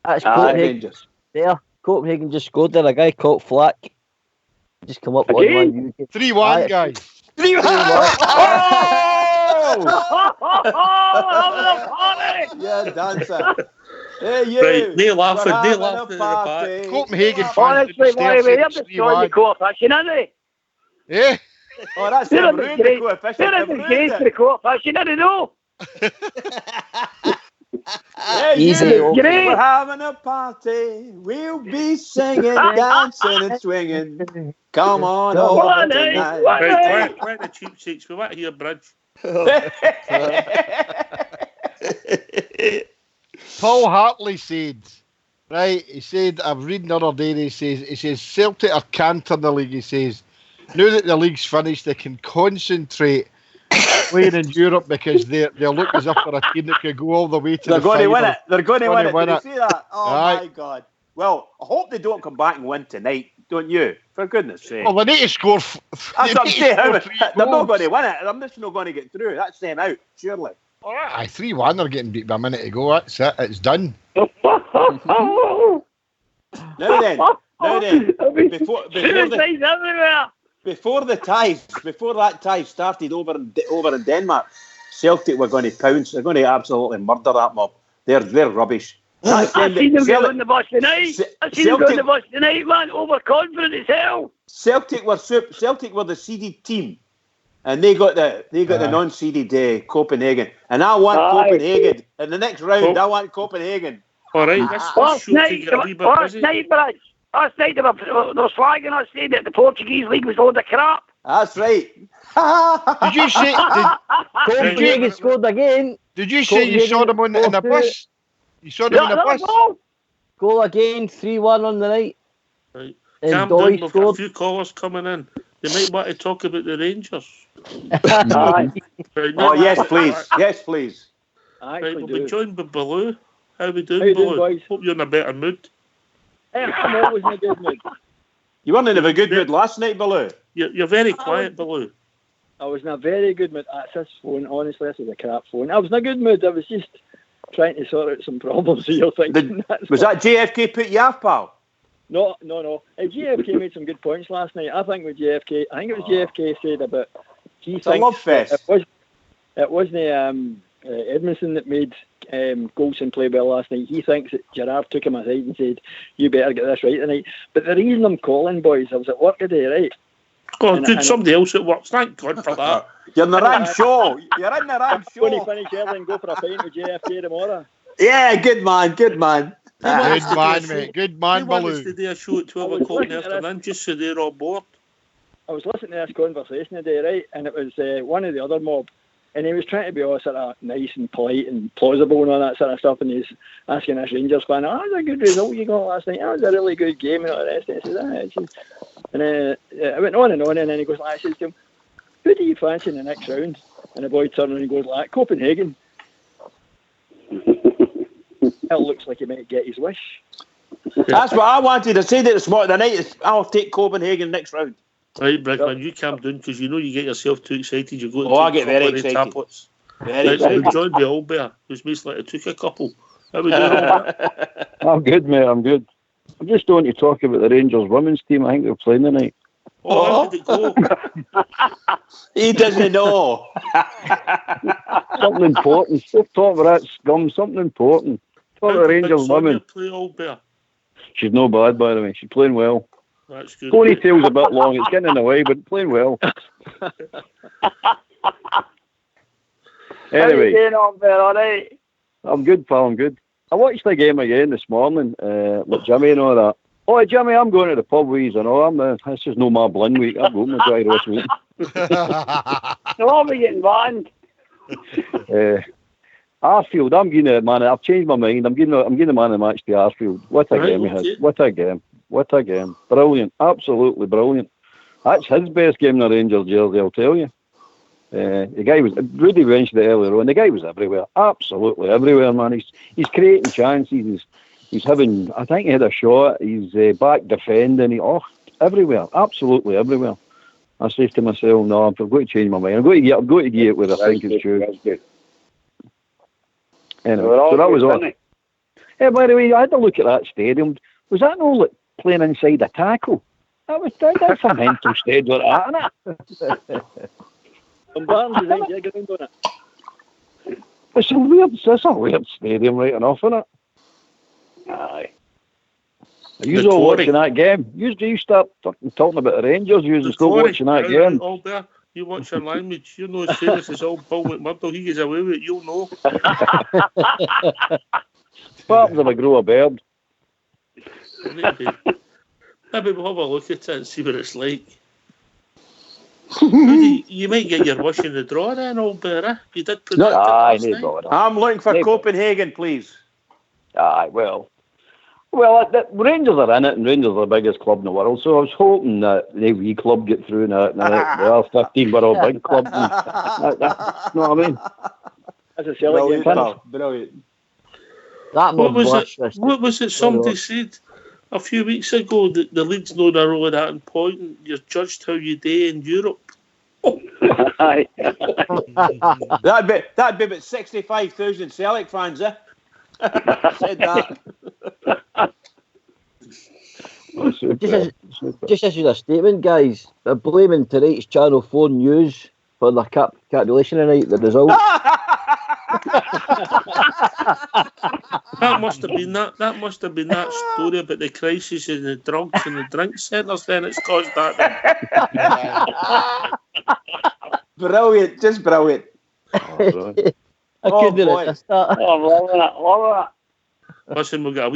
That's Aye. Copenhagen Rangers. there. Copenhagen just scored there. A guy caught flack. Just come up Again? 1-1. 3-1, Aye. guys. 3-1. Oh, Yeah, dancer. Hey, you. Right, they laughing. We're They having laughing a at the back. party. Copenhagen fans. honestly, why we have to join the coefficient, isn't they? Yeah. Oh, that's They're them in the ruined the grade. coefficient. They're in They've the ruined grade for it. the coefficient, I don't know. Hey, Easy. you. Great. We're having a party. We'll be singing, dancing, and swinging. Come on over One tonight. night, one Right, night. where the cheap seats? We want to hear Bridge. Paul Hartley said, right, he said, I've read the other day, he says, Celtic are canting the league, he says, now that the league's finished, they can concentrate playing in Europe because they look as if they're a team that could go all the way to They're the going to final. win it. They're going to win it. win Did it. you see that? Oh, Aye. my God. Well, I hope they don't come back and win tonight, don't you? For goodness sake. Well, they need to score. That's what I'm saying. They're not going to win it. I'm just not going to get through. That's them out, surely. All right, 3-1. They're getting beat by a minute to go. That's it. It's done. Now then, before that tie started over in Denmark, Celtic were going to pounce. They're going to absolutely murder that mob. They're rubbish. I've seen them go on the bus tonight. Man. Overconfident as hell. Celtic were the seeded team, and they got the non-seeded Copenhagen. And I want Copenhagen in the next round. I want Copenhagen. All right, last night they were slagging us saying that the Portuguese league was all the crap. That's right. Did you say Copenhagen scored again? Did you say you saw them in the bus? You saw them in the bus? Goal again, 3-1 on the night. Right. And Doyle Doyle we've got a scored. few callers coming in. They might want to talk about the Rangers. Oh, yes, please. Yes, please. Right, we'll be joined by Baloo. How we doing, Baloo? Boys? Hope you're in a better mood. I'm always in a good mood. You weren't in a good mood last night, Baloo. You're very quiet, Baloo. I was in a very good mood. That's this phone. Honestly, this is a crap phone. I was in a good mood. I was just trying to sort out some problems. So you're thinking was that JFK put you off, pal? No. JFK made some good points last night. I think it was JFK said about it's a love fest. It wasn't Edmondson that made Goldson play well last night. He thinks that Gerrard took him aside and said, "You better get this right tonight." But the reason I'm calling, boys, I was at work today, right? Oh, good. Somebody else at work. Thank God for that. You're in the wrong show. You're in the wrong show. I'm going to finish early and go for a pint with JFK tomorrow. Yeah, good man. Good man, mate. Good man, Baloo. Baloo. He wants to do a show at 12 o'clock in the afternoon just so they're all bored. I was listening to this conversation today, right? And it was one of the other mob. And he was trying to be all sort of nice and polite and plausible and all that sort of stuff. And he's asking this Rangers fan, "Oh, that was a good result you got last night. That was a really good game and all the rest." And he says, and I went on, and then he goes, I says to him, "Who do you fancy in the next round?" And the boy turned and he goes like, "Copenhagen." It looks like he might get his wish. That's what I wanted. I said it this morning. The night I'll take Copenhagen next round. Right, Brickman, you calm down because you know you get yourself too excited. You go to I get very excited. Tablets. Very excited. We're joined by Albert, who's basically took a couple. How we doing, Albert? I'm good, mate. I'm good. I'm just going to talk about the Rangers women's team. I think they're playing tonight. How did it go? He doesn't know. Something important. Stop talking about that scum. Something important. Talk about the Rangers women. Play, Albert? She's no bad, by the way. She's playing well. That's good. Ponytail's a bit long. It's getting in the way, but playing well. Anyway. How you doing, all right? I'm good, pal. I'm good. I watched the game again this morning with Jimmy and all that. Oh, Jimmy, I'm going to the pub with you and all. This is no more blind week. I'm going to dry this week. So I'll be getting banned. Arfield, I'm giving it, man. I've changed my mind. I'm giving the man the match to Arfield. What a game he had. What a game. What a game. Brilliant. Absolutely brilliant. That's his best game in the Rangers jersey, I'll tell you. The guy was, Rudy mentioned it earlier on, the guy was everywhere. Absolutely everywhere, man. He's creating chances. He's having, I think he had a shot. He's back defending. Everywhere. Absolutely everywhere. I say to myself, no, I'm going to change my mind. I'm going to get it where I think it's true. Anyway, so that was all. Yeah, by the way, I had to look at that stadium. Was that no like playing inside a tackle? That's a mental stage like that, isn't it? And Barnes is out there ground on it. It's a weird stadium right enough, isn't it? Aye. Are you all watching that game? You start fucking talking about the Rangers, you still watching that game. Albert, you watch your language. You know as famous as old Paul McMurdo. He gets away with it, you'll know. What happens if I grow a beard? Maybe we'll have a look at it and see what it's like. You might get your wish in the draw then, Albert. You did put that I'm looking for Copenhagen, please. Aye, well, Well, the Rangers are in it, and Rangers are the biggest club in the world. So I was hoping that the wee club get through and that. They are 15, but all big club. You know what I mean? That's a Brilliant, pal. Brilliant. What was it somebody said a few weeks ago that the league's not a really that important? You're judged how you do in Europe. That'd be about 65,000 Celtic fans, eh? Said that. Just issued a statement, guys. They're blaming tonight's Channel 4 News for their calculation tonight, the result. That must have been that story about the crisis in the drugs and the drink centres. Then it's caused that. Brilliant, just brilliant. I couldn't resist that. I'm loving it. Listen, we've got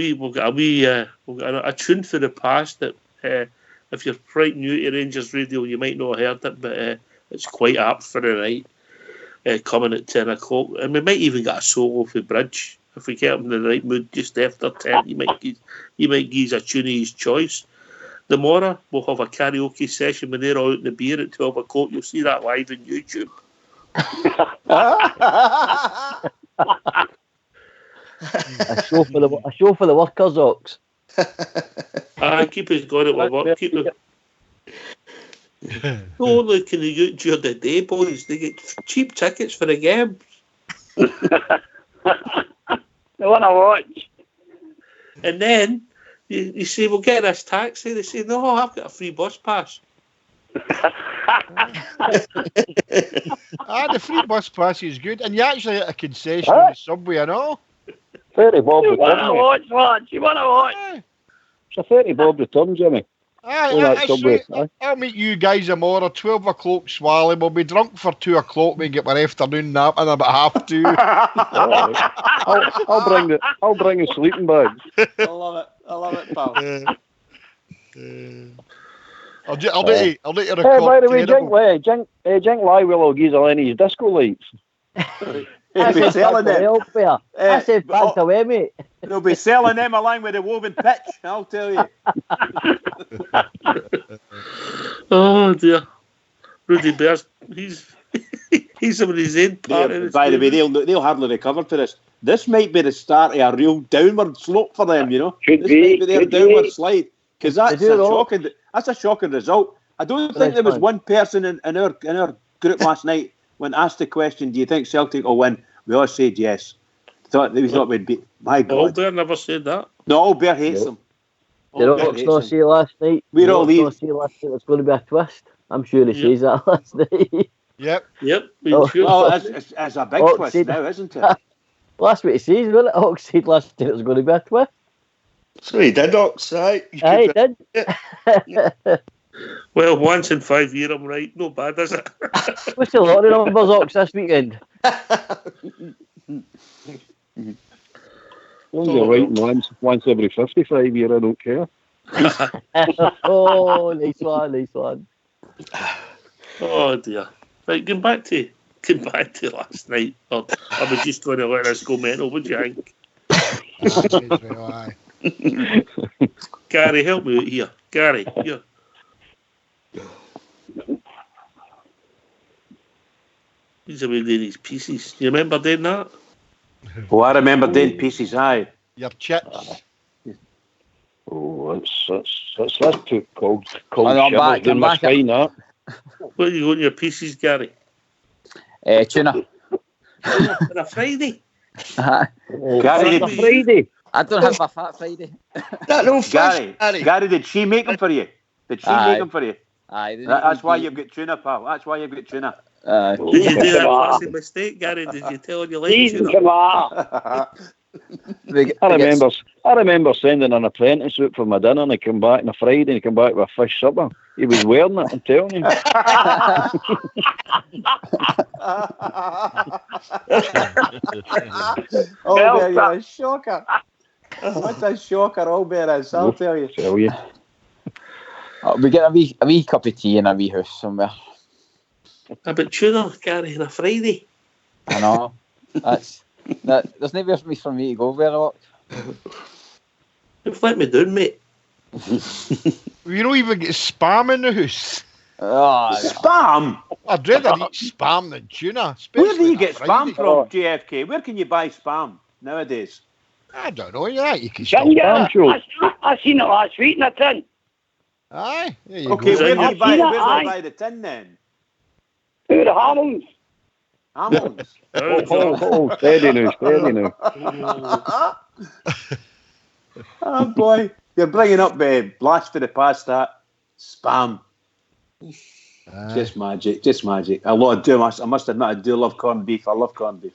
a tune for the past that if you're quite new to Rangers Radio, you might not have heard it, but it's quite apt for the night. Coming at 10 o'clock, and we might even get a solo for Bridge if we get him in the right mood just after 10. You might give a tune of his choice. Tomorrow we'll have a karaoke session when they're out in the beer at 12 o'clock. You'll see that live on YouTube. a show for the workers, Ox. Keep us going at work. Keep it. Not only can they go out during the day, boys, they get cheap tickets for the games. They want to watch. And then you say, we'll get this taxi. They say, no, I've got a free bus pass. The free bus pass is good. And you actually get a concession on the subway and all. Ferry Bob return. You want to watch. It's a Ferry Bob return, Jimmy. I'll meet you guys tomorrow, 12 o'clock Swally. We'll be drunk for 2 o'clock. We get our afternoon nap in about 1:30. I'll bring the sleeping bags. I love it, pal. I'll do to record. By the way, Jink Lywell will give Lenny's disco lights. They'll be selling them. I said back away, mate. They'll be selling them along with the woven pitch, I'll tell you. Oh dear, Rudy Bears, he's on his own part. By the way, they'll hardly recover for this. This might be the start of a real downward slope for them, you know. Might be their downward slide, because that's a shocking result. I don't think there was one person in our group last night when asked the question, do you think Celtic will win? We all said yes. Thought we'd beat. My God. Albert never said that. No, Albert hates them. Did Ox not say last night? We're all leaving. Say last night there's going to be a twist. I'm sure he says that last night. Yep. Well, it's a big twist now, isn't it? Well, that's what he says, wasn't it? Ox said last night there's going to be a twist. So he did, Ox, right? He did. Well, once in 5 years, I'm right. No bad, is it? What's the lottery numbers, Ox, this weekend? You're right once every 55 years, I don't care. Oh, nice one. Oh dear. Right, get back to last night. Or I was just going to let us go mental. What do you think? Gary, help me out here. Gary, here. He's away doing his pieces. You remember doing that? Oh, I remember doing pieces, aye. Your chips. Oh, that's too cold. I'm back. Where are you going to your pieces, Gary? Tuna. On a Friday? Gary, Friday. I don't have a fat Friday. Gary, did she make them for you? Did she make them for you? Aye. That's why you've got tuna, pal. That's why you've got tuna. Did you do that classic mistake, Gary? Did you tell you like tuna? I remember sending an apprentice out for my dinner, and he came back on a Friday and he came back with a fish supper. He was wearing it, I'm telling you. Albert, you're a shocker. What a shocker Albert is, I'll tell you. We get a wee cup of tea in a wee house somewhere. A bit tuna, Gary, on a Friday. I know. There's nowhere for me to go there a lot. You've let me down, mate. You don't even get spam in the house. Spam? I'd rather eat spam than tuna. Where do you get spam from, JFK? Where can you buy spam nowadays? I don't know. Yeah, you can I seen it last week in a tin. Aye. Okay, where do you buy the tin then? Who the Hammonds? Hammonds. Steady now. Oh boy, you're bringing up blast for the past that spam. Just magic. I must admit, I do love corned beef. I love corned beef.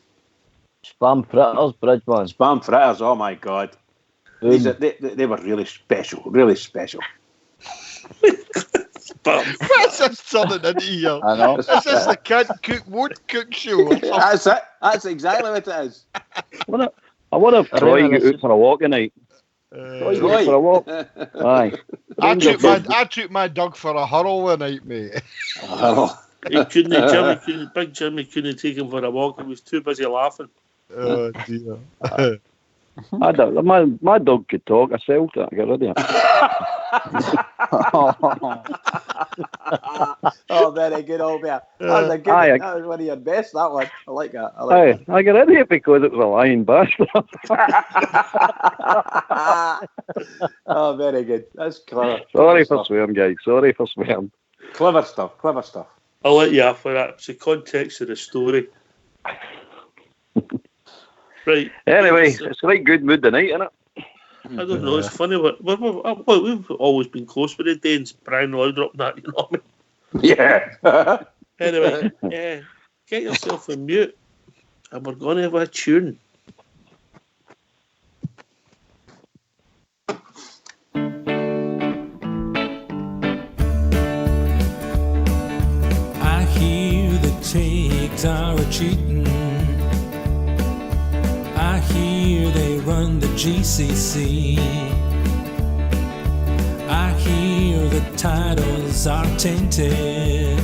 Spam fritters, Bridgeman. Spam fritters. Oh my god, they were really special. Really special. What's this turning into here? I know. Is this the can't cook, won't cook show? That's it. That's exactly what it is. I want to try and get out for a walk tonight. Troy. For a walk. Aye. I took my dog for a hurl one night, mate. Big Jimmy couldn't take him for a walk. He was too busy laughing. Oh dear. My dog could talk. I sold that. I got rid of it. Oh, very good, old bear. That was one of your best. That one. I like that. I got rid of it because it was a lying bastard. Oh, very good. That's clever. Sorry for swearing, guys. Sorry for swearing. Clever stuff. I'll let you off for that. It's the context of the story. Right. Anyway, it's a right good mood tonight, isn't it? I don't know. It's funny. We've always been close with the Danes. Brian Laudrup, that, you know what I mean? Yeah. Anyway, get yourself on mute, and we're going to have a tune. I hear the Tigs are cheating. I hear they run the GCC. I hear the titles are tainted.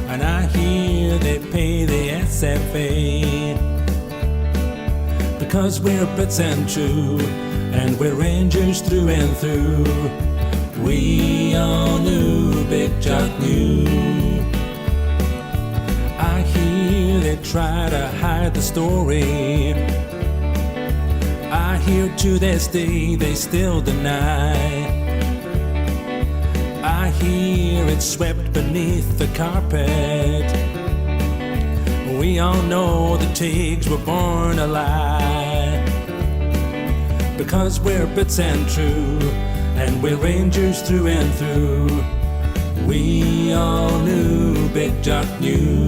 And I hear they pay the SFA. Because we're Brits and true, and we're Rangers through and through. We all knew Big Jock knew. I hear they try to hide the story. I hear to this day they still deny. I hear it's swept beneath the carpet. We all know the Tigs were born a lie. Because we're Brits and true, and we're Rangers through and through. We all knew Big Jock knew.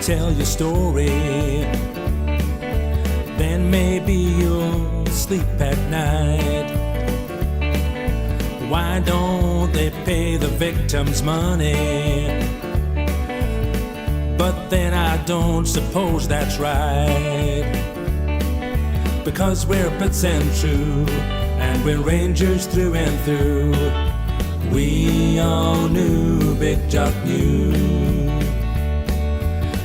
Tell your story, then maybe you'll sleep at night. Why don't they pay the victims money? But then I don't suppose that's right. Because we're Brits and true, and we're Rangers through and through. We all knew Big Jock knew.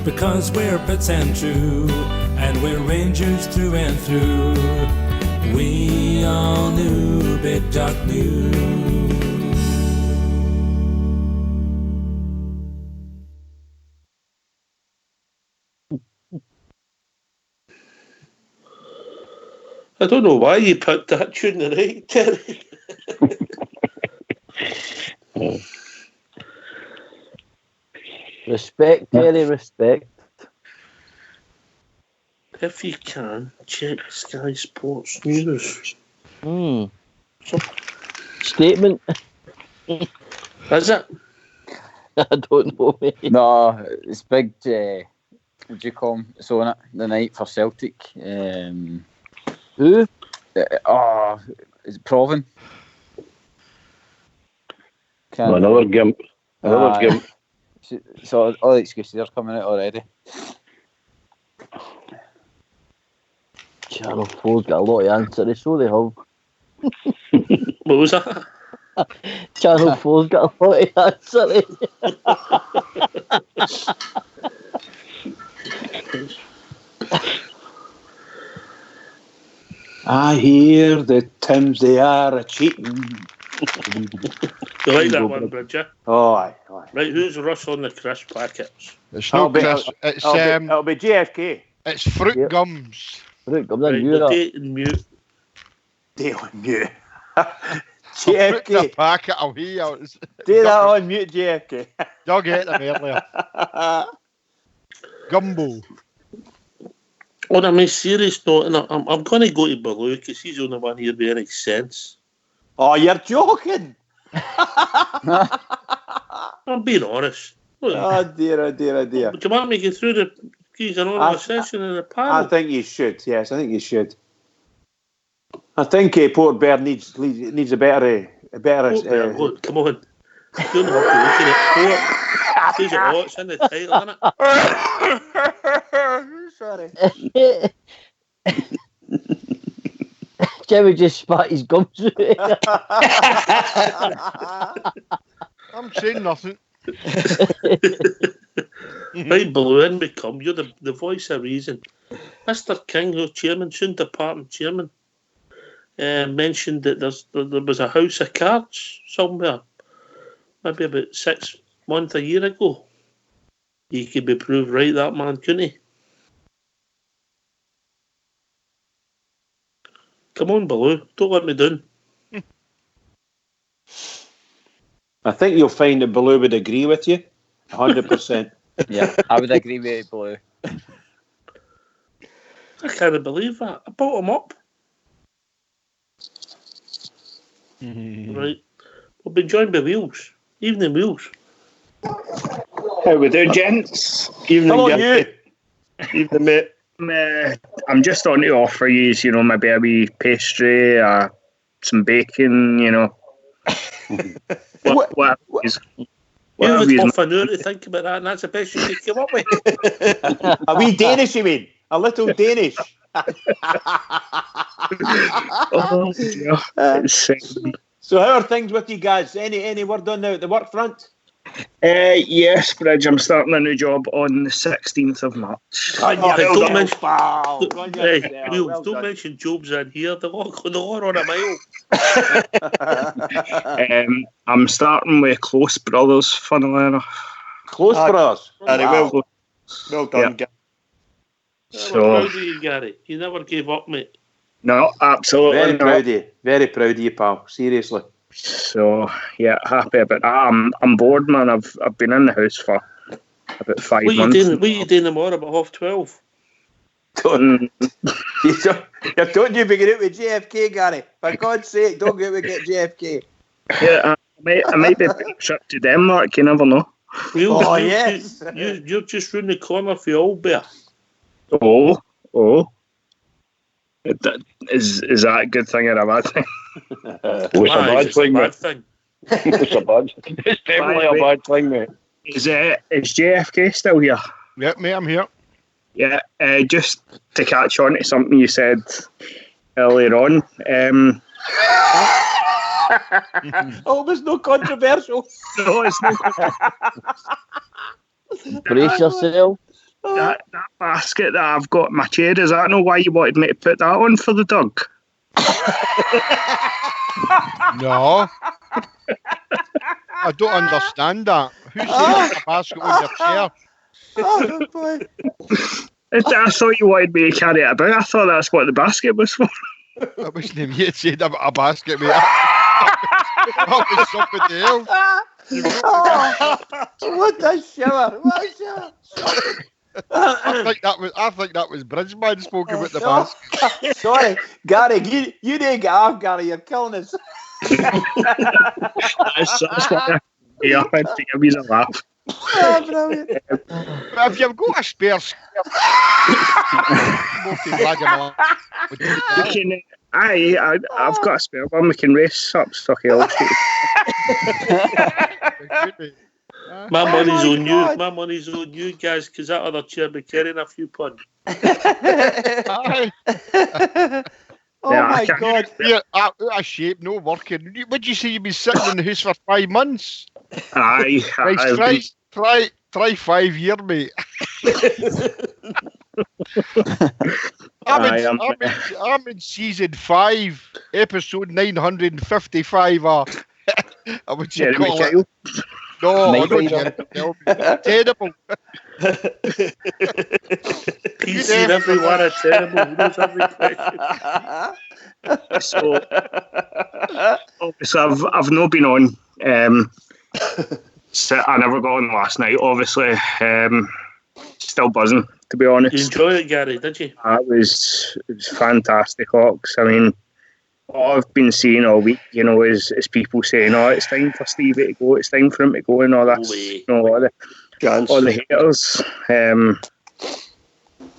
Because we're Brits and true, and we're Rangers through and through. We all knew Big Jock knew. I don't know why you picked that tune tonight, Terry. Respect, Terry, respect. If you can, check Sky Sports News. Statement. Is it? I don't know, mate. No, it's big. What do you call him? It's on it the night for Celtic. Who? Is it Proven? Another gimp. So all the excuses are coming out already. Channel 4's got a lot of answers, so they have. What was that? Channel 4's got a lot of answers. I hear the Tims, they are a cheating. You like that one, Bridger? Oh, aye. Right, who's Russ on the crisp packets? It's not Chris. It'll be JFK. It's Fruit Gums. Fruit Gums, Right, we'll date and mute. Date on mute. Fruit in a JFK. packet away. Do that on mute, JFK. You'll get them earlier. Gumbo. On a more serious note, and I'm going to go to Baloo because he's the only one here with any sense. Oh, you're joking. I'm being honest. Oh dear. Do you want me to get through the keys and all the session in the panel? I think you should. Yes, I think you should. I think Port Bear needs a better. Look, come on. You don't have to look at it. Port. Says it all. It's in the title, isn't it? Sorry. Jimmy just spat his gums out. I'm saying nothing. Right, Baloo, in we come. You're the voice of reason. Mr. King, your chairman, soon departing chairman, mentioned that there was a house of cards somewhere, maybe about 6 months, a year ago. He could be proved right, that man, couldn't he? Come on, Baloo, don't let me down. I think you'll find that Baloo would agree with you, 100%. Yeah, I would agree with Baloo. I can't believe that. I brought him up. Right. We'll be joined by Wheels. Evening, Wheels. How we doing, gents? Evening, Hello, you. Evening, mate. I'm just on to offer you, maybe a wee pastry, some bacon, What is... You have half an hour to think about that, and that's the best you could come up with. A wee Danish, you mean? A little Danish. Oh, dear. So how are things with you guys? Any word on the work front? Yes, Bridge, I'm starting a new job on the 16th of March. Don't mention Job's in here. They're all on a mile. I'm starting with Close Brothers, funnily enough. Close Brothers? Well done, Gary. So, proud of you, Gary. You never gave up, mate. No, absolutely Very not. proud of you. Very proud of you, pal. Seriously. So, yeah, happy about that. I'm bored, man. I've been in the house for about 5 months. What are you doing tomorrow about 12:30? Don't you be getting out with JFK, Gary. For God's sake, don't get out with JFK. Yeah, I might be a big trip to Denmark. You never know. Yes. You're just round the corner for Old Bear. Oh. Is that a good thing or a bad thing? It's a bad thing, mate. It's definitely a bad thing, mate. Is JFK still here? Yep, mate, I'm here. Yeah, just to catch on to something you said earlier on. Oh, it's no controversial. No, it's not. Brace yourself. That basket that I've got in my chair, is that not why you wanted me to put that on for the dog? No. I don't understand that. Who's saying a basket on your chair? Oh, boy. I thought you wanted me to carry it about. I thought that's what the basket was for. I wish you had said about a basket, mate. That was somebody else. What a shower! I think that was Bridgeman spoken about the basket. Sorry, Gary, you didn't get off, Gary. You're killing us. That's why I up and to give you a laugh. Oh, brilliant. If you've got a spare I've got a spare one. We can race up Stocky Hill. My money's on you. My money's on you guys, because that other chair be carrying a few pun. My God! You're out of shape, no working. Would you say you've been sitting in the house for 5 months? Aye. Try 5 years, mate. I'm in season 5, episode 955. I would you call it? No, I don't. Terrible. He's seen every one of terrible. He knows every question. So, obviously, I've not been on. So I never got on last night. Obviously, still buzzing, to be honest. You enjoyed it, Gary? Did you? It was fantastic, Hawks. I mean, what I've been seeing all week, is people saying, "Oh, it's time for Stevie to go. It's time for him to go," and all that. All the haters.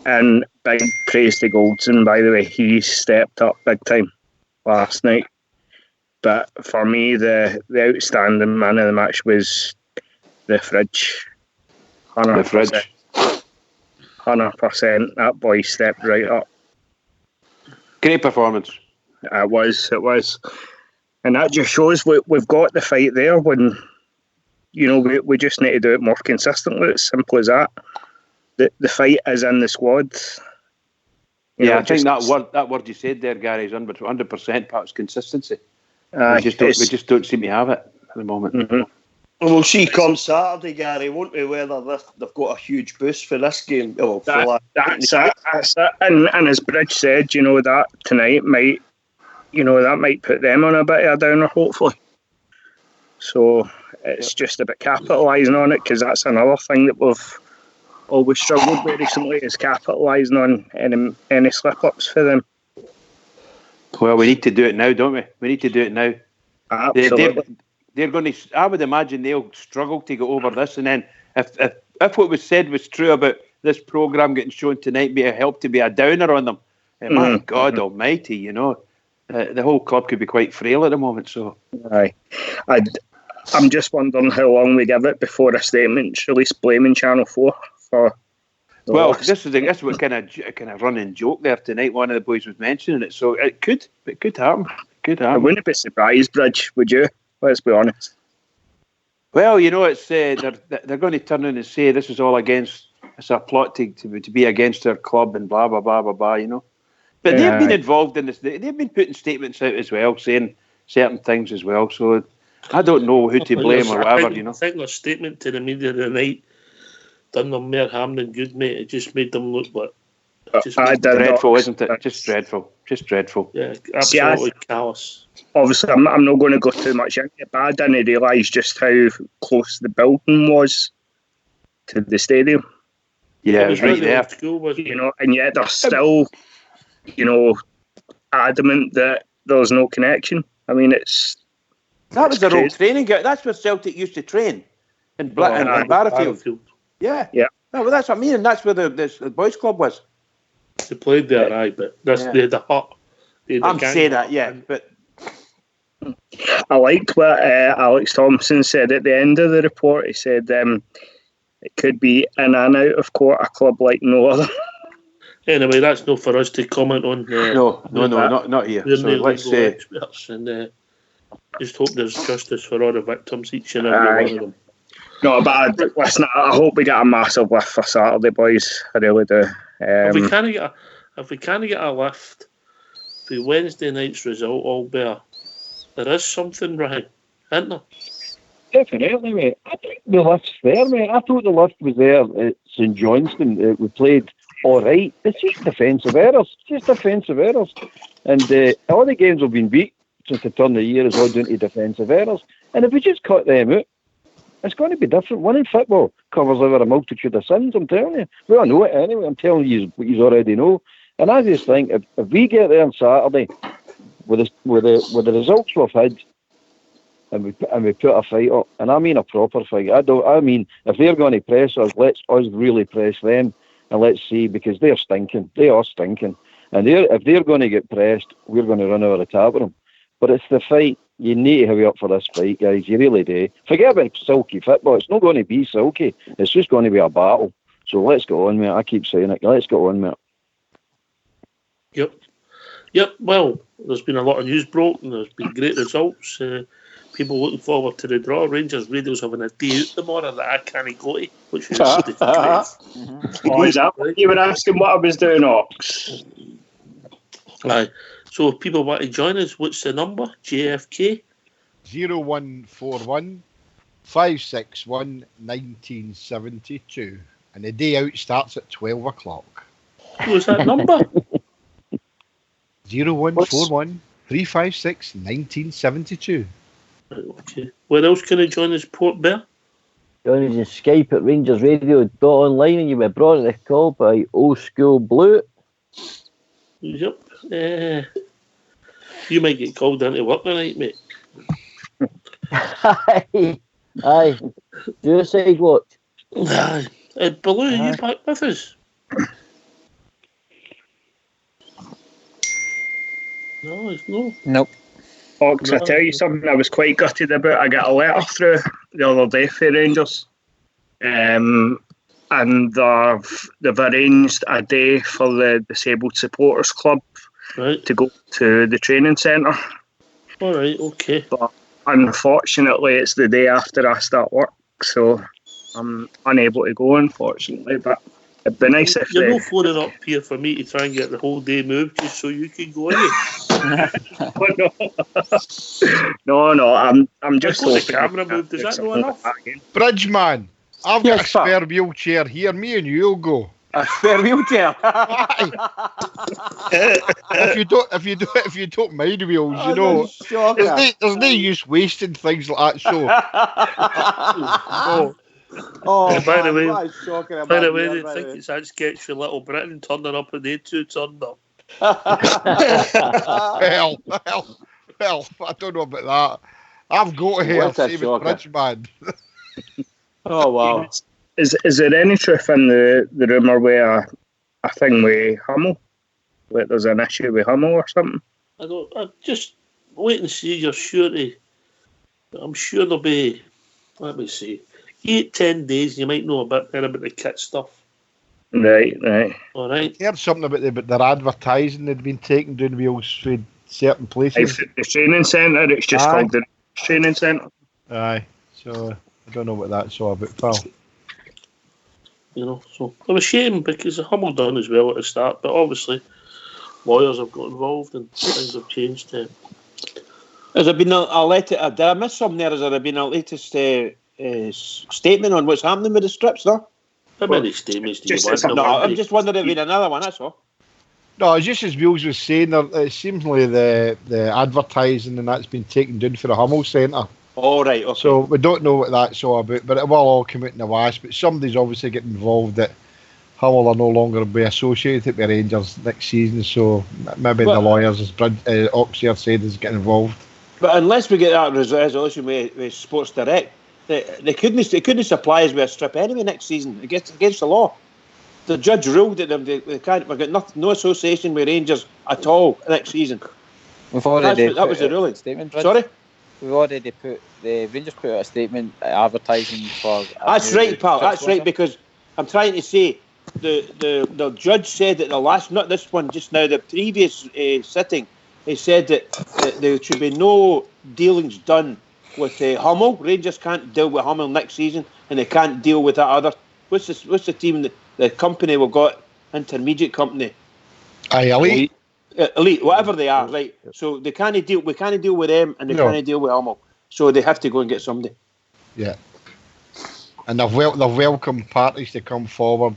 And big praise to Goldson, by the way. He stepped up big time last night. But for me, the outstanding man of the match was the Fridge. 100%. The Fridge. 100%. That boy stepped right up. Great performance. It was. And that just shows we've got the fight there when, we just need to do it more consistently. It's simple as that. The fight is in the squad. I think that word you said there, Gary, is 100% part of consistency. We just don't seem to have it at the moment. Mm-hmm. We'll see come Saturday, Gary, won't we, whether they've got a huge boost for this game. That's it. And as Bridge said, that tonight might, that might put them on a bit of a downer, hopefully. So it's just about capitalising on it, because that's another thing that we've always struggled with recently, is capitalising on any slip-ups for them. Well, we need to do it now, don't we? We need to do it now. Absolutely. They're going to. I would imagine they'll struggle to get over this, and then if what was said was true about this programme getting shown tonight, be a help to be a downer on them. My God Almighty, the whole club could be quite frail at the moment. So, aye, I'm just wondering how long we give it before a statement's released blaming Channel 4 for. Well, this is what kind of running joke there tonight. One of the boys was mentioning it, so it could happen. I wouldn't be surprised, Bridge. Would you? Let's be honest. Well, it's they're going to turn in and say this is all against. It's a plot to be against their club and blah blah blah blah blah. But they've been involved in this. They've been putting statements out as well, saying certain things as well. So I don't know who to blame or whatever. I think their statement to the media tonight done them more harm than good, mate. It just made them look like dreadful, isn't it? Just dreadful. Yeah, absolutely callous. Obviously, I'm not going to go too much into it, but I didn't realise just how close the building was to the stadium. Yeah, it was right there. And yet they're still, adamant that there's no connection. I mean, that was their old training ground. That's where Celtic used to train in Barrowfield. Yeah. No, well, that's what I mean, and that's where the boys' club was. They played there, right? But they had the hut. I'm saying that, but I liked what Alex Thompson said at the end of the report. He said it could be in and out of court a club like no other. Anyway, that's not for us to comment on. No, not here. We're so let's say experts, and just hope there's justice for all the victims, each and every one of them. No, but listen, I hope we get a massive lift for Saturday, boys. I really do. If we can't get a lift for Wednesday night's result, Albert, there is something right, isn't there? Definitely, mate. I think the lift's there, mate. I thought the lift was there at St Johnstone. We played all right. It's just defensive errors. And all the games we've been beat since the turn of the year is all down to defensive errors. And if we just cut them out, it's going to be different. Winning football covers over a multitude of sins, I'm telling you. Well, I know it anyway. I'm telling you what you already know. And I just think if we get there on Saturday with the results we've had, and we put a fight up, and I mean a proper fight. I mean if they're going to press us, let's us really press them, and let's see, because they're stinking. They are stinking, and if they're going to get pressed, we're going to run over the top of them. But it's the fight You need to hurry up for this fight, guys. You really do. Forget about silky football. It's not going to be silky. It's just going to be a battle. So let's go on, mate. I keep saying it. Let's go on, mate. Yep. Well, there's been a lot of news broken. There's been great results. People looking forward to the draw. Rangers Radio's having a day out tomorrow that I can't go to, which is great. Oh, is that what you were asking what I was doing, Ox? Aye. So if people want to join us, what's the number? JFK? 0141 561 1972. And the day out starts at 12 o'clock. What's that number? 0141 356 1972. Okay. Where else can I join us, Port Bear? Join us on Skype at rangersradio.online and you'll be brought to the call by Old School Blue. Yep. You might get called into work tonight, mate. Aye. Do a side watch. Aye. Baloo, are you back with us? No, it's no. Nope. Ox, I tell you something I was quite gutted about. I got a letter through the other day for Rangers. And they've arranged a day for the Disabled Supporters Club to go to the training centre. All right, okay. But unfortunately, it's the day after I start work, so I'm unable to go, unfortunately. But it'd be nice if you're not phoning up here for me to try and get the whole day moved just so you can go in. No, I'm just hoping the camera moved. Is that not enough? Bridgeman, I've got a spare wheelchair here. Me and you'll go. A spare wheelchair. if you don't mind wheels, you know, there's no use wasting things like that. So. By the way, they think it's that sketch for Little Britain turning up and they two turned up. well, I don't know about that. I've got to hear Stephen Bridgeman. Oh wow! Is there any truth in the rumour where a thing with Hummel? Like there's an issue with Hummel or something? I just wait and see. You're sure I'm sure there'll be. Let me see. 8-10 days. You might know a bit more about the kit stuff. Right. All right. I heard something about their advertising they'd been taking down wheels for certain places. The training centre, it's just called the training centre. Aye. So I don't know what that's all about, pal. You know, so it was a shame because the Hummel done as well at the start, but obviously lawyers have got involved and things have changed. Has there been a letter? Did I miss something there? Has there been a latest statement on what's happening with the strips, though? How many statements do you want? No, I'm just wondering if there'd been another one, that's all. No, it's just as Wheels was saying, it seems like the advertising and that's been taken down for the Hummel Centre. All right, okay. So we don't know what that's all about, but it will all come out in the wash. But somebody's obviously getting involved that Hummel are no longer be associated with Rangers next season, so maybe the lawyers, as Oxier said, is getting involved. But unless we get that resolution with Sports Direct, they couldn't supply us with a strip anyway next season. Against the law. The judge ruled that they can't. We've got no association with Rangers at all next season. We've already that was the ruling. Statement, sorry? We've already the Rangers put out a statement advertising for. That's right, pal. That's right, because I'm trying to say the judge said that the last, not this one just now, the previous sitting, he said that there should be no dealings done with Hummel. Rangers can't deal with Hummel next season, and they can't deal with that other. What's the team? The company we've got, intermediate company. Elite. Elite, whatever they are, right? So they can't deal. We can't deal with them, and they can't deal with Hummel. So they have to go and get somebody. Yeah. And they've welcomed parties to come forward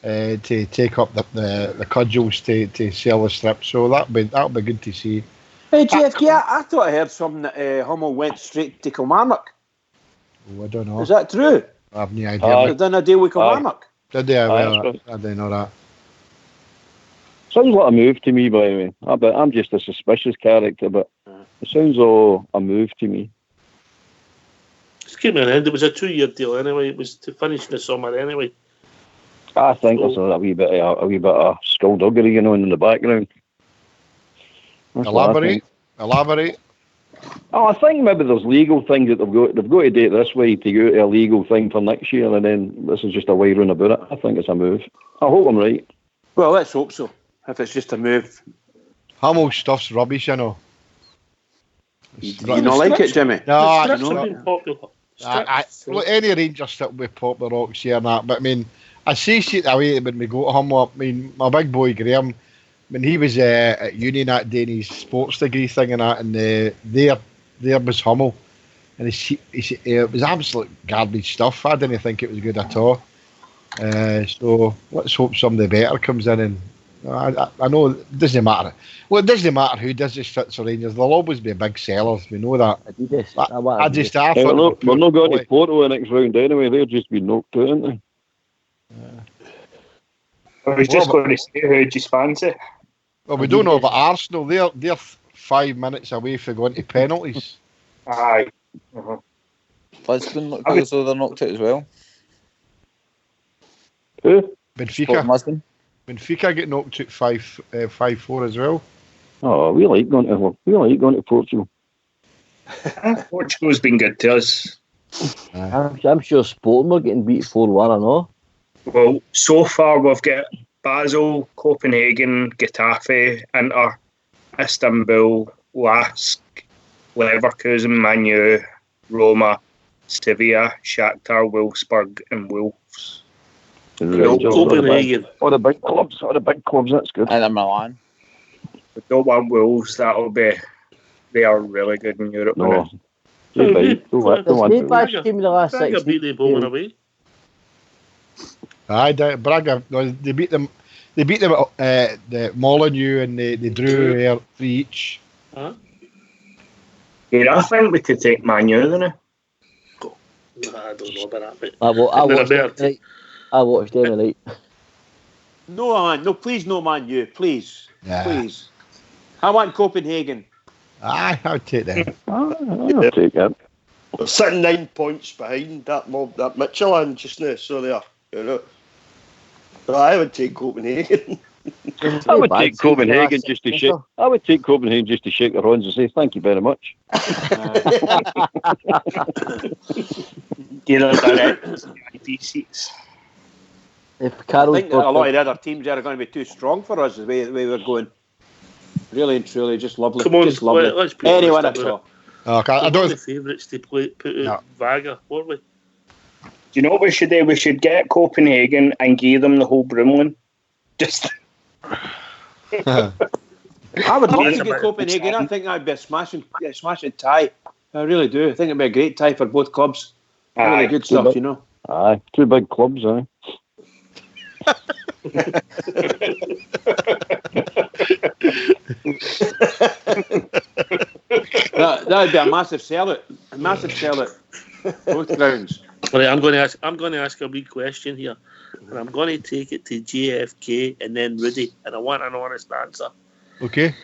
to take up the cudgels to sell the strip. So that'll be good to see. Hey, JFK, I thought I heard something that Hummel went straight to Kilmarnock. Oh, I don't know. Is that true? I have no idea. They've done a deal with Kilmarnock. Did they? I didn't know that. Sounds like a move to me, by the way. I'm just a suspicious character, but it sounds like a move to me. Just came to an end. It was a 2-year deal anyway. It was to finish in the summer anyway. I think there's a wee bit of skullduggery going on in the background. Elaborate. Oh, I think maybe there's legal things that they've got to do it this way to go to a legal thing for next year, and then this is just a way round about it. I think it's a move. I hope I'm right. Well, let's hope so. If it's just a move. Hummel stuff's rubbish, you know. You don't like it, Jimmy? No, I Strips have been popular. Look, any Rangers that will be popular Rocks here and that, but I mean, I see shit away when we go to Hummel. I mean, my big boy Graham, when he was at uni that day in his sports degree thing and that, and there was Hummel, and it was absolute garbage stuff. I didn't think it was good at all. So let's hope somebody better comes in, and I know it doesn't matter. Well, it doesn't matter who does this fits for Rangers. There'll always be big sellers. We know that. We're not going to Porto the next round anyway. They're just been knocked out, aren't they? I was just going to say, who do you fancy? Well, we don't know about Arsenal. They're 5 minutes away from going to penalties. Aye. Lisbon look good, so they're knocked out as well. Who? Benfica. Benfica get knocked out 5-4 as well. Oh, we like going to Portugal. Portugal's been good to us. I'm sure Sporting were getting beat 4-1, I know. Well, so far we've got Basel, Copenhagen, Getafe, Inter, Istanbul, Lask, Leverkusen, Man U, Roma, Sevilla, Shakhtar, Wolfsburg, and Wolves. Copenhagen. All the big clubs, that's good. And Milan. We don't want Wolves, they are really good in Europe. No. There's no bad team in the last 6 beat the Bowman away. Aye, Braga. They beat them. They beat them at the Molyneux, and they drew 3 each. Huh? Yeah, I think we could take Man U, then. I don't know about that. I watched them tonight. No, man. No, please, no Man U. Please. Yeah. Please. I want Copenhagen. Aye, I'll take them. I'll take them. They're sitting 9 points behind that Midtjylland just now, so they are, you know. But I would take Copenhagen. I would take Copenhagen just to shake. I would take Copenhagen just to shake their hands and say thank you very much. You know, direct IP seats. I think that a lot of the other teams are going to be too strong for us the way we're going. Really and truly, just lovely. Come on, just lovely. let's be anyone at all. Okay, I don't. The favourites to put out Vaga, weren't we? Do you know what we should do? We should get Copenhagen and give them the whole Broomlin. Just. I would love to get Copenhagen. I think that'd be a smashing tie. I really do. I think it'd be a great tie for both clubs. Really good stuff, you know. Aye, 2 big clubs, aye. That'd be a massive sellout. Both grounds. Right, I'm going to ask a wee question here, and I'm going to take it to JFK and then Rudy, and I want an honest answer. Okay.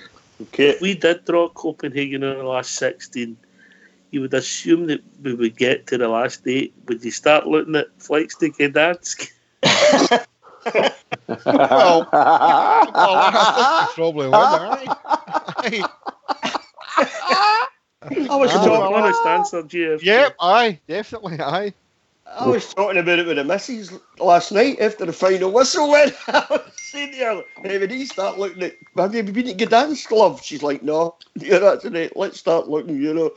If we did draw Copenhagen in the last 16, you would assume that we would get to the last 8. Would you start looking at flights to Gdansk? well, I probably would. I was honest answer, JFK. Yep, aye, definitely, aye. I was talking about it with the missus last night after the final whistle went. I was saying to her, hey, when he start looking at, have you been at Gdansk, love? She's like, no. Yeah, that's it. Let's start looking, you know.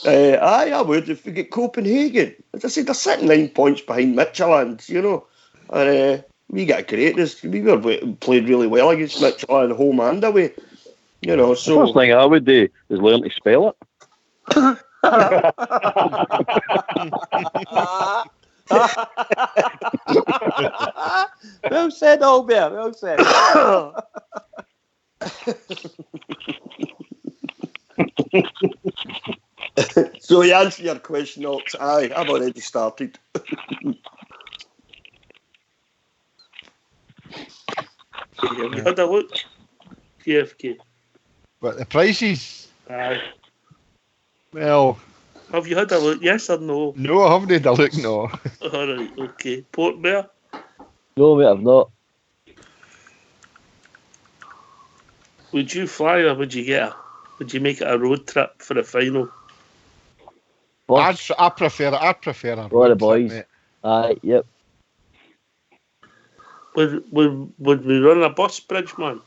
Aye, I would if we get Copenhagen. As I said, they're sitting 9 points behind Midtjylland, you know. And we got greatness. We were played really well against Midtjylland home and away. You know, so. The first thing I would do is learn to spell it. Well said, Albert. Well said. So you answer your question, Ox. Aye, I've already started. Have you had a look? JFK. But the prices. Aye. Well. Have you had a look? Yes or no? No, I haven't had a look. No. All right. Okay. Port Bear. No, mate, I've not. Would you fly or would you get her? Would you make it a road trip for the final? I prefer a road All the trip, boys. mate. Yep. Would we run a bus, Bridgeman?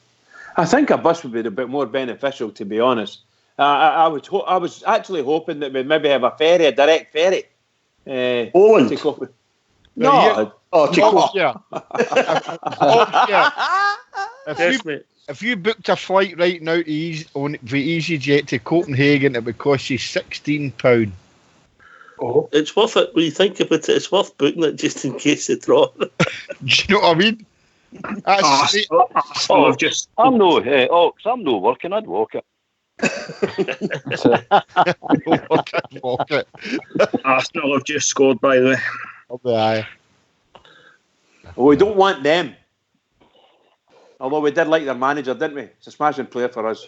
I think a bus would be a bit more beneficial, to be honest. I was actually hoping that we'd maybe have a direct ferry. Poland? No. Yeah. If you booked a flight right now to EasyJet to Copenhagen, it would cost you £16. Oh. It's worth it. When you think about it, it's worth booking it just in case they draw. Do you know what I mean? I'm no working. I'd walk it. Walk it. Arsenal have just scored, by the way. Aye. Well, we don't want them. Although we did like their manager, didn't we? It's a smashing player for us.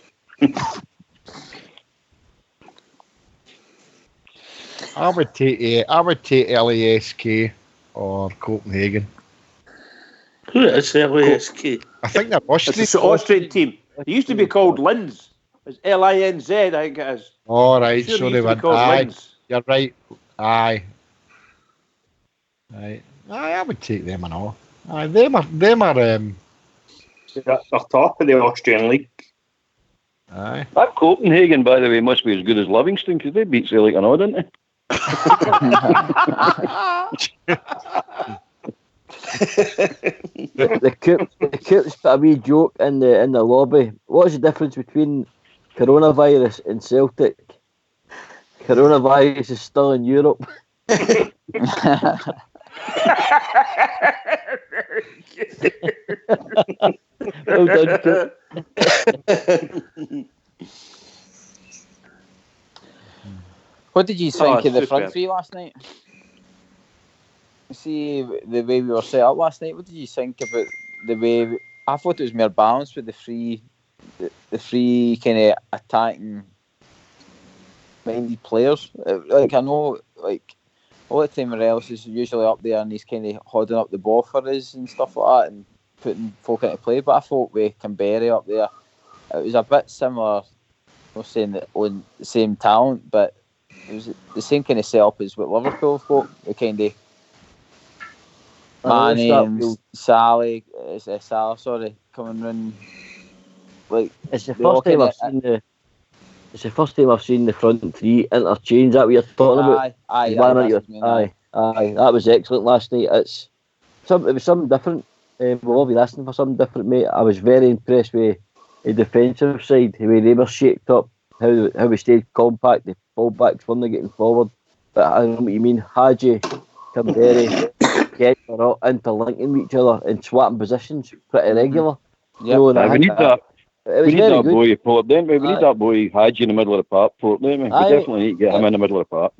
I would take LASK or Copenhagen. Who is LASK? I think they're Austrian. It's the Austrian team. They used to be called Linz. It's Linz, I think it is. All right, Sure, so they they used to went. be called Aye, Linz. you're right. Aye. I would take them and all. Aye, them are. They're top of the Austrian league. Aye. That Copenhagen, by the way, must be as good as Livingston because they beat Celtic and all, didn't they? the Coop's put a wee joke in the lobby. What is the difference between coronavirus and Celtic? Coronavirus is still in Europe. Well done, Coop. What did you think of the super. front three last night? See the way we were set up last night. What did you think about the way? I thought it was more balanced with the three kind of attacking minded players. Like I know, like all the time Morelos is usually up there and he's kind of holding up the ball for us and stuff like that and putting folk into play. But I thought with Canberra up there, it was a bit similar. I'm not saying that on the same talent, but it was the same kind of setup as what Liverpool have got. The kind of Manny and Salah, coming round. Like it's the first time I've seen the front three interchange. That what you're talking about? Aye, that was excellent last night. It was something different. We'll all be listening for something different, mate. I was very impressed with the defensive side, the way they were shaped up, how we stayed compact. The fullbacks weren't getting forward, but I don't know what you mean. Hadji, Canberra, Get were all interlinking with each other and swapping positions pretty regular. Yeah, we need that. We need that boy Port, don't we? We need that boy Hadji in the middle of the park, Port, don't we? We definitely need to get him in the middle of the park.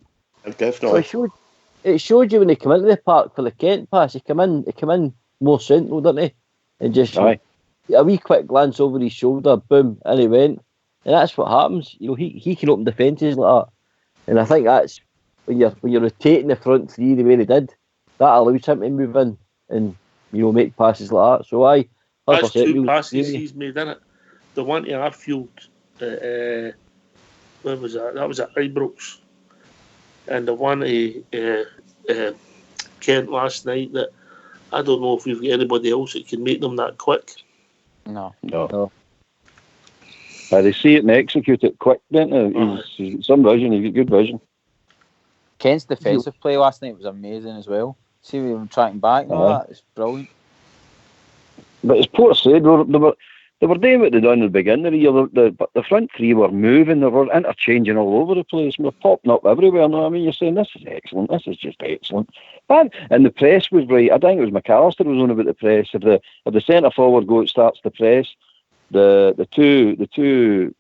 Definitely. Well, it showed you when they come into the park for the Kent pass. He come in more central, didn't he? And just a wee quick glance over his shoulder, boom, and he went. And that's what happens. You know, he can open defences like that. And I think that's when you're rotating the front three the way they did, that allows him to move in and make passes like that. So that's two passes he's made, isn't it? The one to Arfield, where was that? That was at Ibrox. And the one to Kent last night, that I don't know if we've got anybody else that can make them that quick. No. They see it and execute it quick, don't they? He's got some vision, he's got good vision. Kent's defensive play last night was amazing as well. See him tracking back and all that, it's brilliant. But as Port said, they were doing what they done in the beginning of the year. The front three were moving, they were interchanging all over the place, and were popping up everywhere. You know what I mean? You're saying, this is excellent, this is just excellent. And the press was right. I think it was McAllister was on about the press. If the centre forward starts the press, the two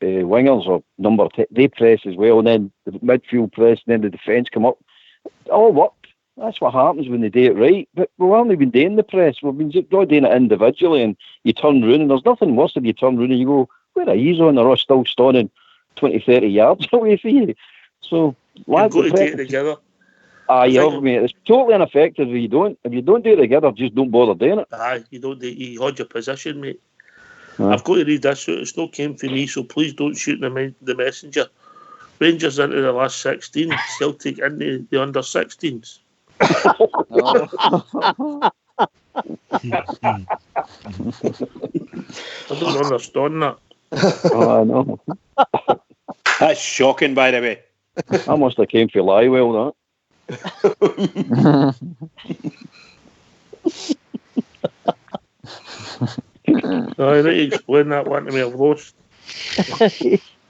wingers or number 10, they press as well, and then the midfield press, and then the defence come up. It all worked. That's what happens when they do it right. But we've only been doing the press. We've been doing it individually, and you turn round, and there's nothing worse if you turn round and you go, where are you on? They're all still standing 20, 30 yards away from you. So, you've got to do it together. Mate. It's totally ineffective if you don't. If you don't do it together, just don't bother doing it. You hold your position, mate. I've got to read this out. It's not came for me, so please don't shoot the messenger. Rangers into the last 16, Celtic into the under 16s. I don't understand that. I know. That's shocking, by the way. I must have came for Lywell, that. I need to explain that one to me. I've lost.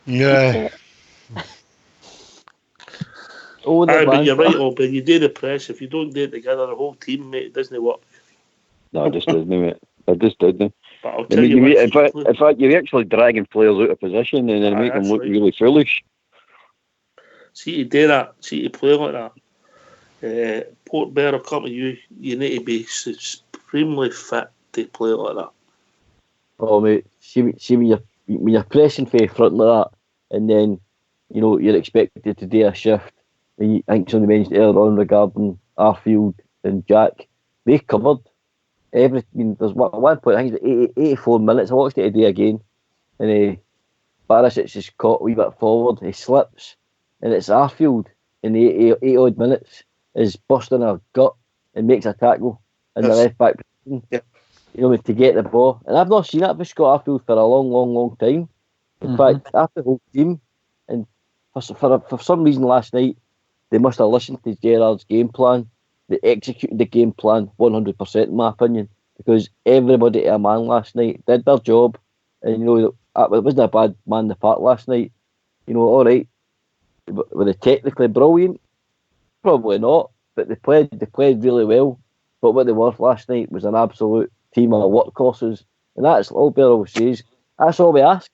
Yeah. But you're right, Open. You do the press. If you don't do it together, the whole team, mate, it doesn't work. No, I just didn't, mate. I just didn't. But I'll tell you what. In fact, you're actually dragging players out of position and then make them look really foolish. See, to do that, to play like that, Port Bear will come to you. You need to be supremely fit to play like that. Oh, mate, see when you're pressing for the front like that, and then, you know, you're expected to do a shift. And I think somebody mentioned earlier on regarding Arfield and Jack. They covered everything. There's one point, I think it's 84 minutes. I watched it today again. And Barisic is caught a wee bit forward. He slips. And it's Arfield in the 8 odd minutes is busting a gut and makes a tackle in the left back position. Yeah. You know, to get the ball. And I've not seen that for Scott Arfield for a long time. In fact, after the whole team, and for some reason last night, they must have listened to Gerrard's game plan. They executed the game plan 100%, in my opinion, because everybody to a man last night did their job. And, you know, it wasn't a bad man in the park last night. You know, all right, were they technically brilliant? Probably not, but they played really well. But what they were last night was an absolute team of workhorses. And that's all Bear always says. That's all we ask.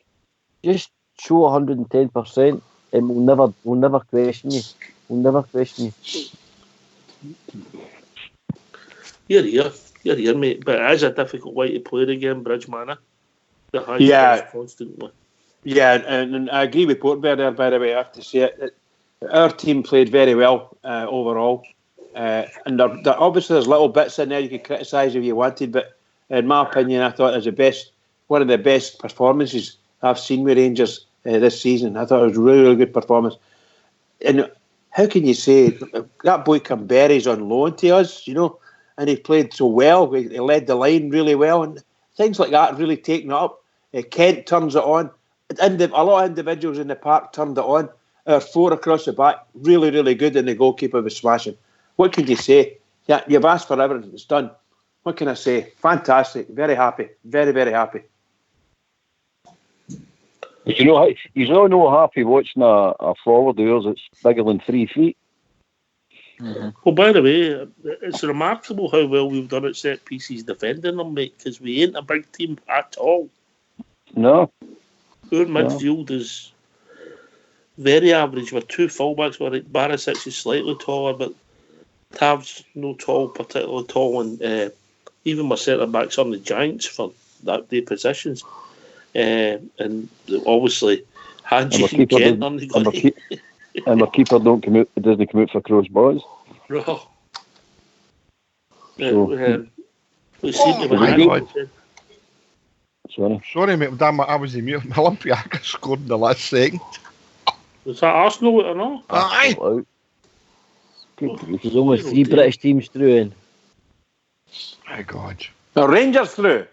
Just show 110%, and we'll never question you. We'll never question you. You're here, mate. But it is a difficult way to play the game, Bridge Manor. The high constantly. Yeah, and I agree with Portbear there, by the way. I have to say it. Our team played very well overall. And there obviously there's little bits in there you could criticise if you wanted, but in my opinion, I thought it was one of the best performances I've seen with Rangers this season. I thought it was a really, really good performance. And how can you say that boy Camberry's on loan to us, you know, and he played so well. He led the line really well, and things like that really taken it up. Kent turns it on. A lot of individuals in the park turned it on. Our 4 across the back, really, really good, and the goalkeeper was smashing. What can you say? Yeah, you've asked for everything. It's done. What can I say? Fantastic. Very happy. Very, very happy. You know, he's not happy watching a forward of yours that's bigger than 3 feet. Mm-hmm. Well, by the way, it's remarkable how well we've done at set pieces defending them, mate, because we ain't a big team at all. No. Our midfield is very average. We're 2 fullbacks. Barisic is slightly taller, but Tav's no tall, particularly tall, and even my centre backs on the Giants for that day positions. And obviously, Hadji and Kent on the goal. And my keeper doesn't come out for crossbars. No. We seem to be Sorry, mate. Damn, I was in mute. Olympiacos scored in the last second. Was that Arsenal or not? Aye. There's only 3 British teams through in. My God. The Rangers through.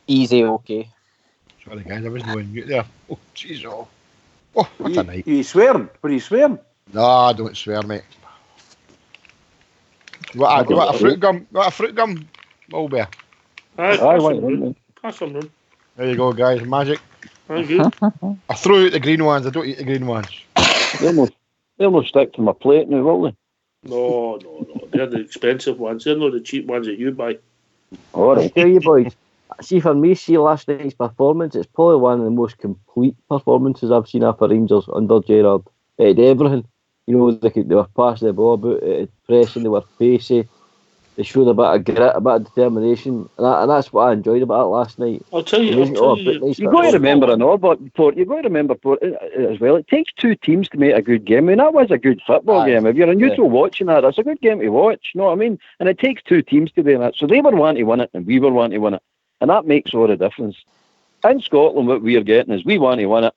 Easy, okay. Sorry, guys, I was doing mute there. Oh, jeez, oh, what a night. You swearing? Were you swearing? No, I don't swear, mate. What a fruit gum? What a fruit gum? Mulbear. Pass them room. There you go, guys. Magic. Thank you. I throw out the green ones. I don't eat the green ones. They'll not stick to my plate now, will they? No. They're the expensive ones. They're not the cheap ones that you buy. All right, tell you boys. See, for me, last night's performance, it's probably one of the most complete performances I've seen for Rangers under Gerrard. It had everything. You know, they were passing the ball about, pressing, they were pacey. they showed a bit of grit, a bit of determination, and that's what I enjoyed about it last night. I'll tell you, you've got to remember as well. It takes two teams to make a good game. I mean, that was a good football game. If you're a neutral watching that, that's a good game to watch. You know what I mean? And it takes two teams to do that. So they were wanting to win it, and we were wanting to win it, and that makes all the difference. In Scotland, what we're getting is we want to win it,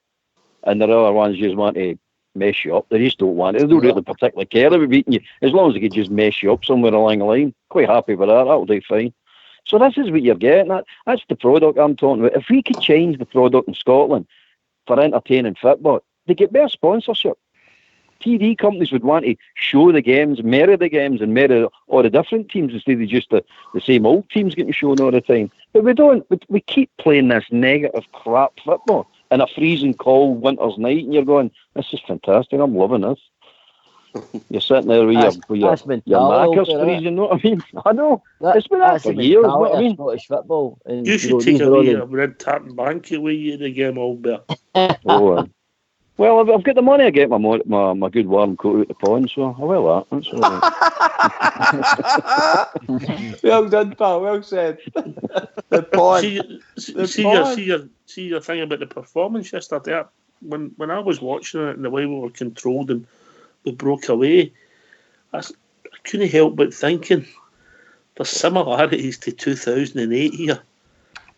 and the other ones just want to mess you up. They just don't want it. They don't really particularly care about beating you, as long as they could just mess you up somewhere along the line. Quite happy with that. That'll do fine. So this is what you're getting. That's the product I'm talking about. If we could change the product in Scotland for entertaining football, they get better sponsorship. TV companies would want to show the games, mirror the games, and mirror all the different teams instead of just the same old teams getting shown all the time. But we don't. We keep playing this negative crap football in a freezing cold winter's night, and you're going, this is fantastic. I'm loving this. You're sitting there with your knackers freezing, you know what I mean? I know. It's been that for years, you know what I mean? Scottish football. And, you should take a wee red tartan blanket with you in the game, Albert. Well, I've got the money to get my good warm coat out the pond, so I will that. That's all right. Well done, pal. Well said. The pond. See your thing about the performance yesterday. When I was watching it and the way we were controlled and we broke away, I couldn't help but thinking there's similarities to 2008 here.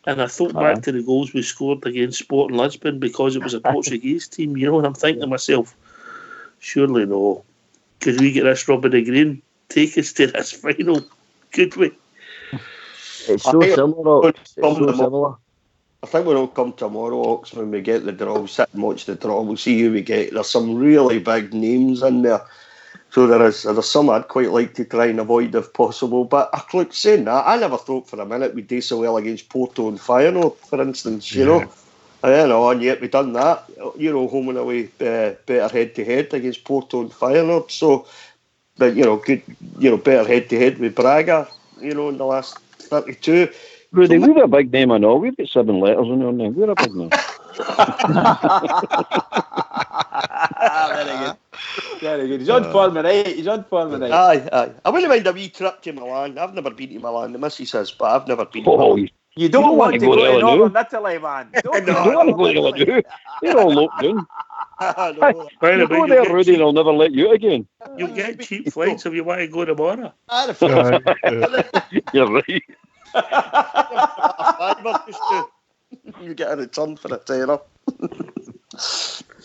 And I thought back to the goals we scored against Sporting Lisbon because it was a Portuguese team, you know, and I'm thinking to myself, surely no. Could we get this Robin de Green take us to this final? Could we? It's so similar. It's so similar. I think we'll all come tomorrow, Ox, when we get the draw. We'll sit and watch the draw. We'll see who we get. There's some really big names in there. So there's some I'd quite like to try and avoid if possible. But look, saying that, I never thought for a minute we'd do so well against Porto and Feyenoord, for instance, you know. And yet we've done that, you know, home and away, better head-to-head against Porto and Feyenoord. So, but, you know, good, you know, better head-to-head with Braga, you know, in the last 32. Rudy, we've got a big name and all. We've got 7 letters in our name. We're a big name. Very good. Very good. He's on form tonight. Aye. I wouldn't mind a wee trip to Milan. I've never been to Milan. The missus says, but I've never been to Milan. You don't want to go to Northern Italy, man. You don't want to go to Italy. They're all locked down. You go there, Rudy, and I'll never let you again. You'll get cheap flights if you want to go tomorrow. You're right. You get a return for a tenner.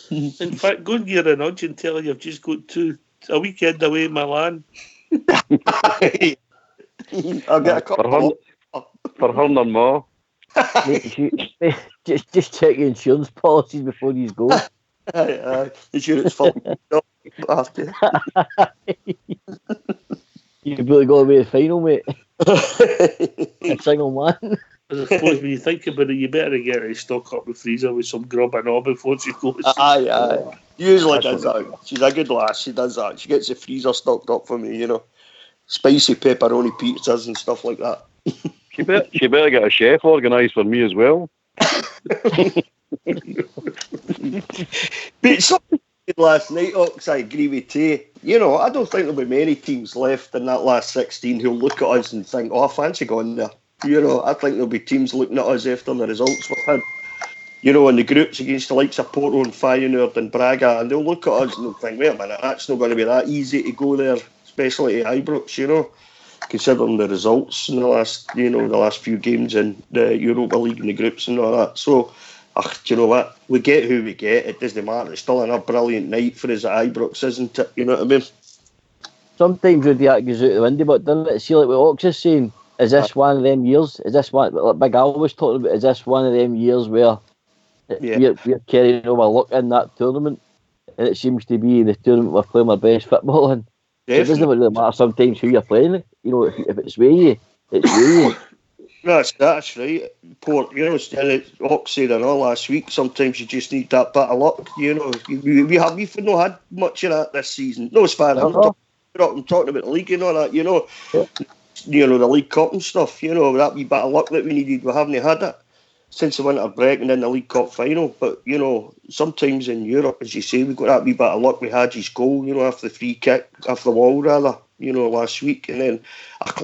In fact, go and get a nudge and tell her you've just got a weekend away in Milan. I'll get a couple for her and more. Just check your insurance policies before you go. Aye. Insurance fucking after. You've really got to be the final, mate. A single man. I suppose when you think about it, you better get her to stock up the freezer with some grub and all before she goes. Aye. Usually does that. She's a good lass. She does that. She gets the freezer stocked up for me, you know. Spicy pepperoni pizzas and stuff like that. She better get a chef organised for me as well. But something last night, Ox, I agree with you. You know, I don't think there'll be many teams left in that last 16 who'll look at us and think, I fancy going there. You know, I think there'll be teams looking at us after the results we've had. You know, in the groups against the likes of Porto and Feyenoord and Braga, and they'll look at us and they'll think, wait a minute, that's not going to be that easy to go there, especially at Ibrox, you know, considering the results in the last few games in the Europa League and the groups and all that. So, do you know what? We get who we get. It doesn't matter. It's still a brilliant night for us at Ibrox, isn't it? You know what I mean? Sometimes that goes out the window, but doesn't it? See, like what Ox is saying, is this one of them years? Is this one, like Big Al was talking about, is this one of them years where we're carrying over luck in that tournament? And it seems to be the tournament we're playing our best football in. So it doesn't really matter sometimes who you're playing. You know, if it's with you, it's with you. That's right. Port, you know, Ox said and all last week, sometimes you just need that bit of luck, you know. We've not had much of that this season. No, as far as I'm talking about the league and all that, you know. Yeah. You know, the League Cup and stuff, you know, that wee bit of luck that we needed, we haven't had it since the winter break and then the League Cup final. But, you know, sometimes in Europe, as you say, we've got that wee bit of luck. We had his goal, you know, after the free kick, after the wall, rather. last week. And then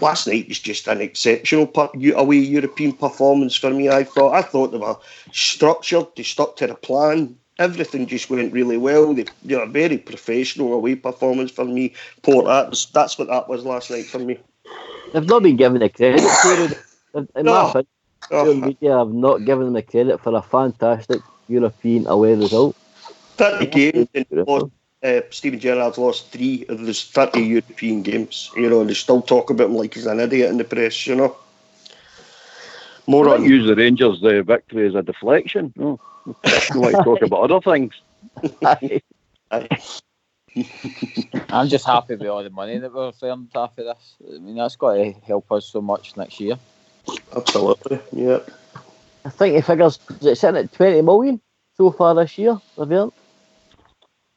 last night was just an exceptional away European performance for me. I thought they were structured, they stuck to the plan. Everything just went really well. They a very professional away performance for me. That's what that was last night for me. They've not been given the credit for it. In my opinion, the media have not given them the credit for a fantastic European away result. 30 games, and Steven Gerrard's lost 3 of those 30 European games. And they still talk about him like he's an idiot in the press. More on use the Rangers' victory as a deflection. No, you like to talk about other things. I'm just happy with all the money that we've earned after this. I mean, that's got to help us so much next year. Absolutely, yeah. I think the figures, is it sitting at 20 million so far this year, they've earned?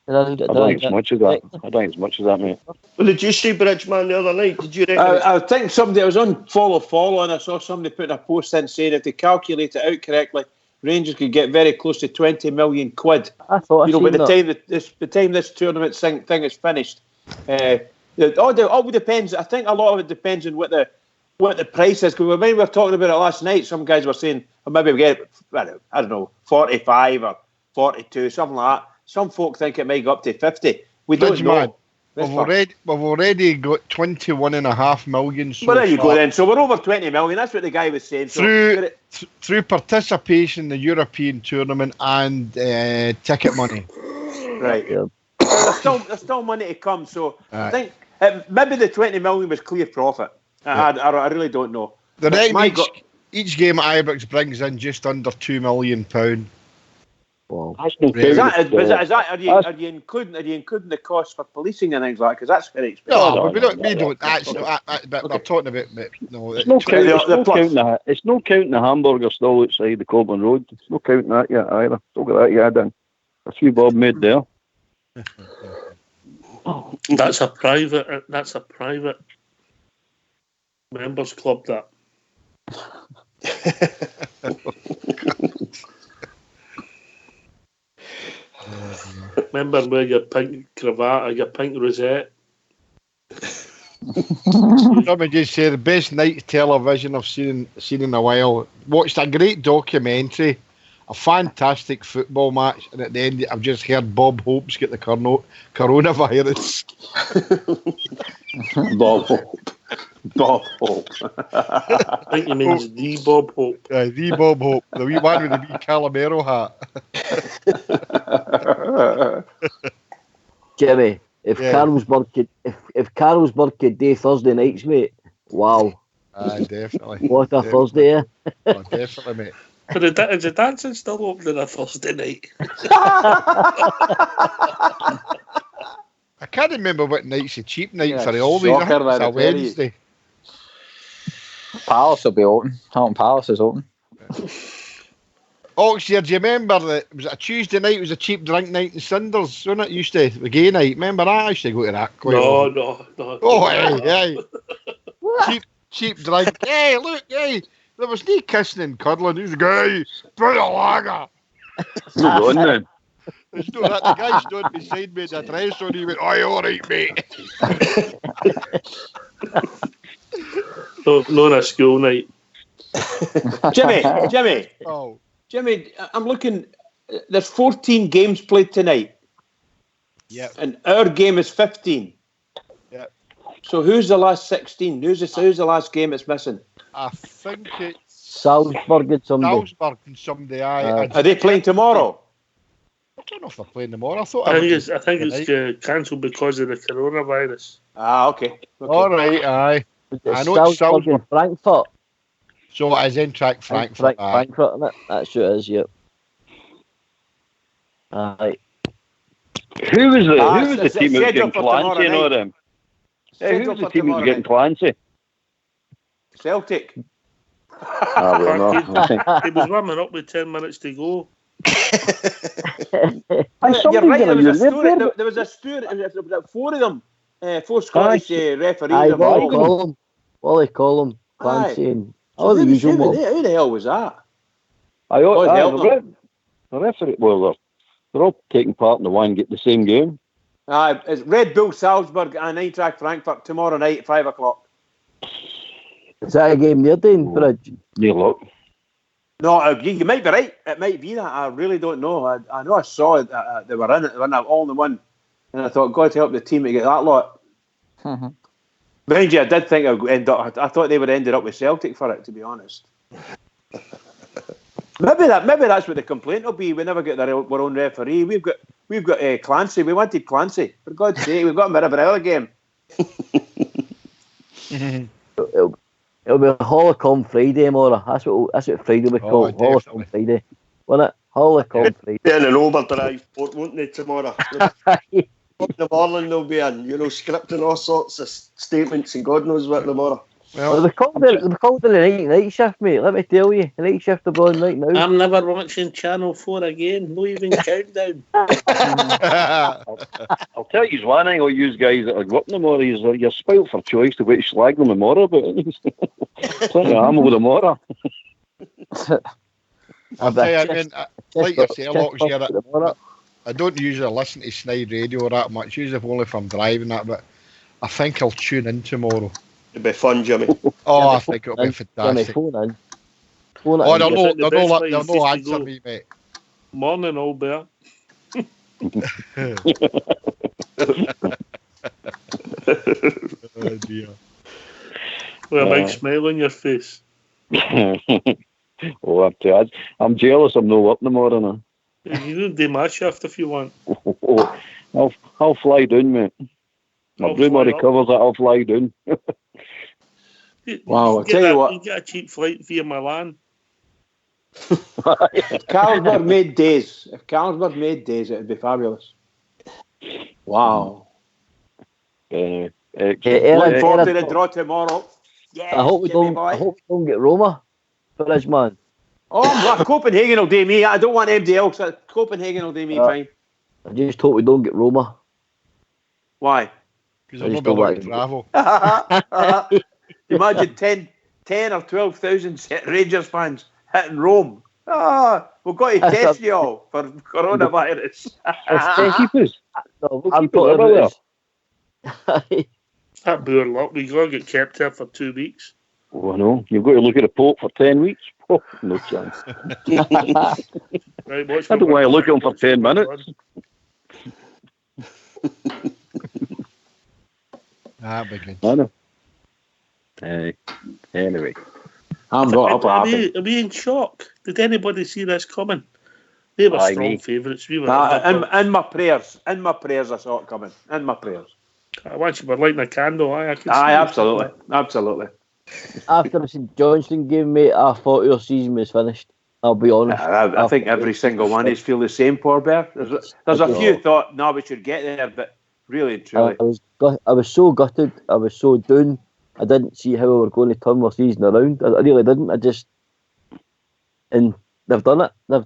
I don't think it's much of that. Mate. What did you say, Bridgeman, the other night? Did you reckon? I think somebody, I was on follow, and I saw somebody putting a post in saying if they calculate it out correctly, Rangers could get very close to 20 million quid. I thought by the time this tournament thing is finished. It all depends. I think a lot of it depends on what the price is. Because when we were talking about it last night, some guys were saying, maybe we get, I don't know, 45 or 42, something like that. Some folk think it might go up to 50. We don't know. We've already got 21.5 million. Well, there you go then. So we're over 20 million. That's what the guy was saying. Through participation in the European tournament and ticket money. Right. Yeah. There's still money to come. So I think maybe the 20 million was clear profit. I really don't know. Each game at Ibrox brings in just under £2 million. Wow. Are you including the cost for policing and things like that? Because that's very expensive. No, we don't. But we're talking about It's no counting the hamburger stall outside the Coburn Road. It's no counting that yet either. Don't get that yet done. A few bob made there. That's a private members club. That. Remember wear your pink cravat or your pink rosette. Let me just say the best night of television I've seen in a while. Watched a great documentary, a fantastic football match, and at the end I've just heard Bob Hope's got the coronavirus. Bob Hope. I think he means the Bob Hope. The Bob Hope, the wee one with the wee Calamero hat. Jimmy, if Carlsberg could do Thursday nights, mate, wow. Definitely. What a Thursday, eh? Oh, definitely, mate. Is the dancing still open on a Thursday night? I can't remember what night's a cheap night for all these. It's a Wednesday. Palace will be open. Taunton Palace is open. Oxford, do you remember that? Was it a Tuesday night? It was a cheap drink night in Cinders, wasn't it? Used to the gay night. Remember that? I used to go to that quite often. No. Oh, hey. cheap drink. Hey, look, hey. There was no kissing and cuddling. Who's the guy? Put a lager. Move on then. There's no that. The guy stood beside me in a dress on. He went, "Oh, all right, mate." No, on a school night. Jimmy. Oh. Jimmy, I'm looking. There's 14 games played tonight. Yeah. And our game is 15. Yeah. So who's the last 16? Who's the last game it's missing? I think it's Salzburg and somebody. Are they playing tomorrow? I don't know if they're playing tomorrow. I think it's cancelled because of the coronavirus. Okay. All right, aye. I know it's Salzburg and Frankfurt. So it is Eintracht Frankfurt. Frankfurt, isn't it? That's who it is, yep. Aye. Who was the team who was getting Clancy and all them? Who was the team who was getting Clancy? Celtic. He was warming up with 10 minutes to go. You're right, there was a story. There was 4 of them. 4 Scottish referees. Wally Collum, Clancy, and all the usual ones. Who the hell was that? The referee. Well, they're all taking part in the same game. It's Red Bull Salzburg and Eintracht Frankfurt tomorrow night at 5 o'clock. Is that a game you're doing, Bridge? Yeah, look. No, you might be right. It might be that. I really don't know. I know I saw it. They were in it. They were all in the one. And I thought, God help the team to get that lot. Mm-hmm. Mind you, I did think it would end up. I thought they would end up with Celtic for it, to be honest. Maybe that's what the complaint will be. We never get our own referee. We've got Clancy. We wanted Clancy. For God's sake, we've got him in every other game. It'll be Holocom Friday, Mora. That's what Friday will be called. Holocom Friday, won't it? Holocom Friday. They're in an overdrive port, won't they, tomorrow? In the morning they'll be in, scripting all sorts of statements and God knows what tomorrow. Well, they called it the night shift, mate. Let me tell you, the night shift are on right now. I'm never watching Channel 4 again. No even countdown. I'll tell you one thing, all you guys that are working tomorrow, you're spoiled for choice to wait to slag them tomorrow, but plenty of ammo tomorrow. I'll tell you, I mean, like you say, a lot of year, I don't usually listen to Snide Radio that much, usually only if I'm driving that, but I think I'll tune in tomorrow. It'll be fun, Jimmy. Oh, I think it'll be fantastic. Phone in. Oh, they'll no answer me, mate. Morning, old bear. Oh, dear. With a big smile on your face. Oh, I'm jealous I'm not up in the morning. You can do my shift if you want. I'll fly down, mate. My room already covers it, I'll fly down. Wow, I'll tell you what. You get a cheap flight via Milan. If Carlsberg made days, it would be fabulous. Wow. Looking forward to the draw tomorrow. Yes, I hope we don't get Roma for this, man. Oh, Copenhagen will do me. I don't want anybody else. Copenhagen will do me fine. I just hope we don't get Roma. Why? Because I'm not going to travel. Imagine 10 or 12,000 Rangers fans hitting Rome. We've got to test you all for coronavirus. That poor lot. We've got to get kept here for 2 weeks. Oh, I know. You've got to look at a Pope for 10 weeks. Oh, no chance. Right, I don't want to look at him for 10 minutes. That'd be good. I know. Anyway. I'm not up Are we in shock? Did anybody see this coming? They were strong favourites. We were in my prayers. In my prayers, I saw it coming. In my prayers. I want you were lighting a candle. Absolutely. Absolutely. After the St Johnstone game, mate, I thought your season was finished. I'll be honest. I think every single one is feel the same, poor bear. There's a few thought, no, we should get there, but really and truly. I was so gutted. I was so down. I didn't see how we were going to turn our season around. I really didn't. And they've done it. They've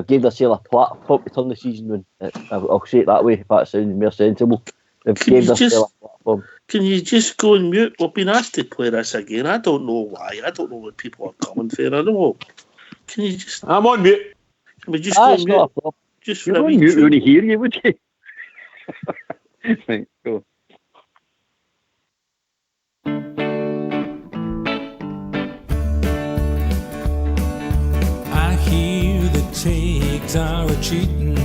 given themselves a platform to turn the season around. I'll say it that way if that sounds more sensible. They've given themselves a platform. Can you just go and mute? We've been asked to play this again. I don't know why. I don't know what people are coming for. I don't know. Can you just... I'm on mute. Can we just go on mute? Just for a wee mute when you hear you, would you? Right, go. I hear the Tigs are cheating.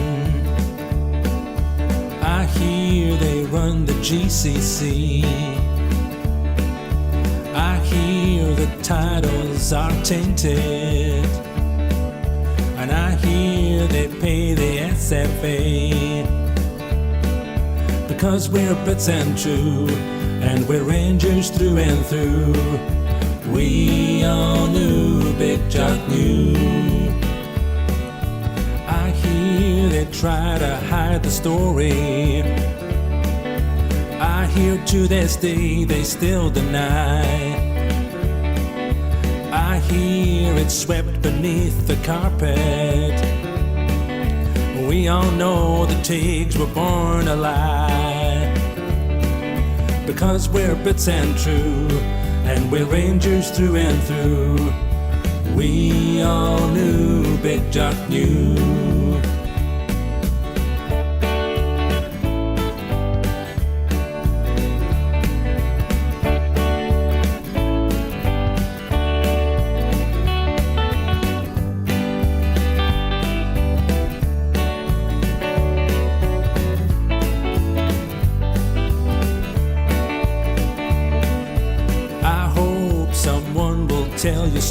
I hear they run the GCC. I hear the titles are tainted. And I hear they pay the SFA. Because we're bits and true, and we're Rangers through and through. We all knew Big Jock knew. I hear they try to hide the story. I hear to this day they still deny. I hear it's swept beneath the carpet. We all know the Tigs were born a lie. Because we're bits and true, and we're Rangers through and through. We all knew Big Jock knew.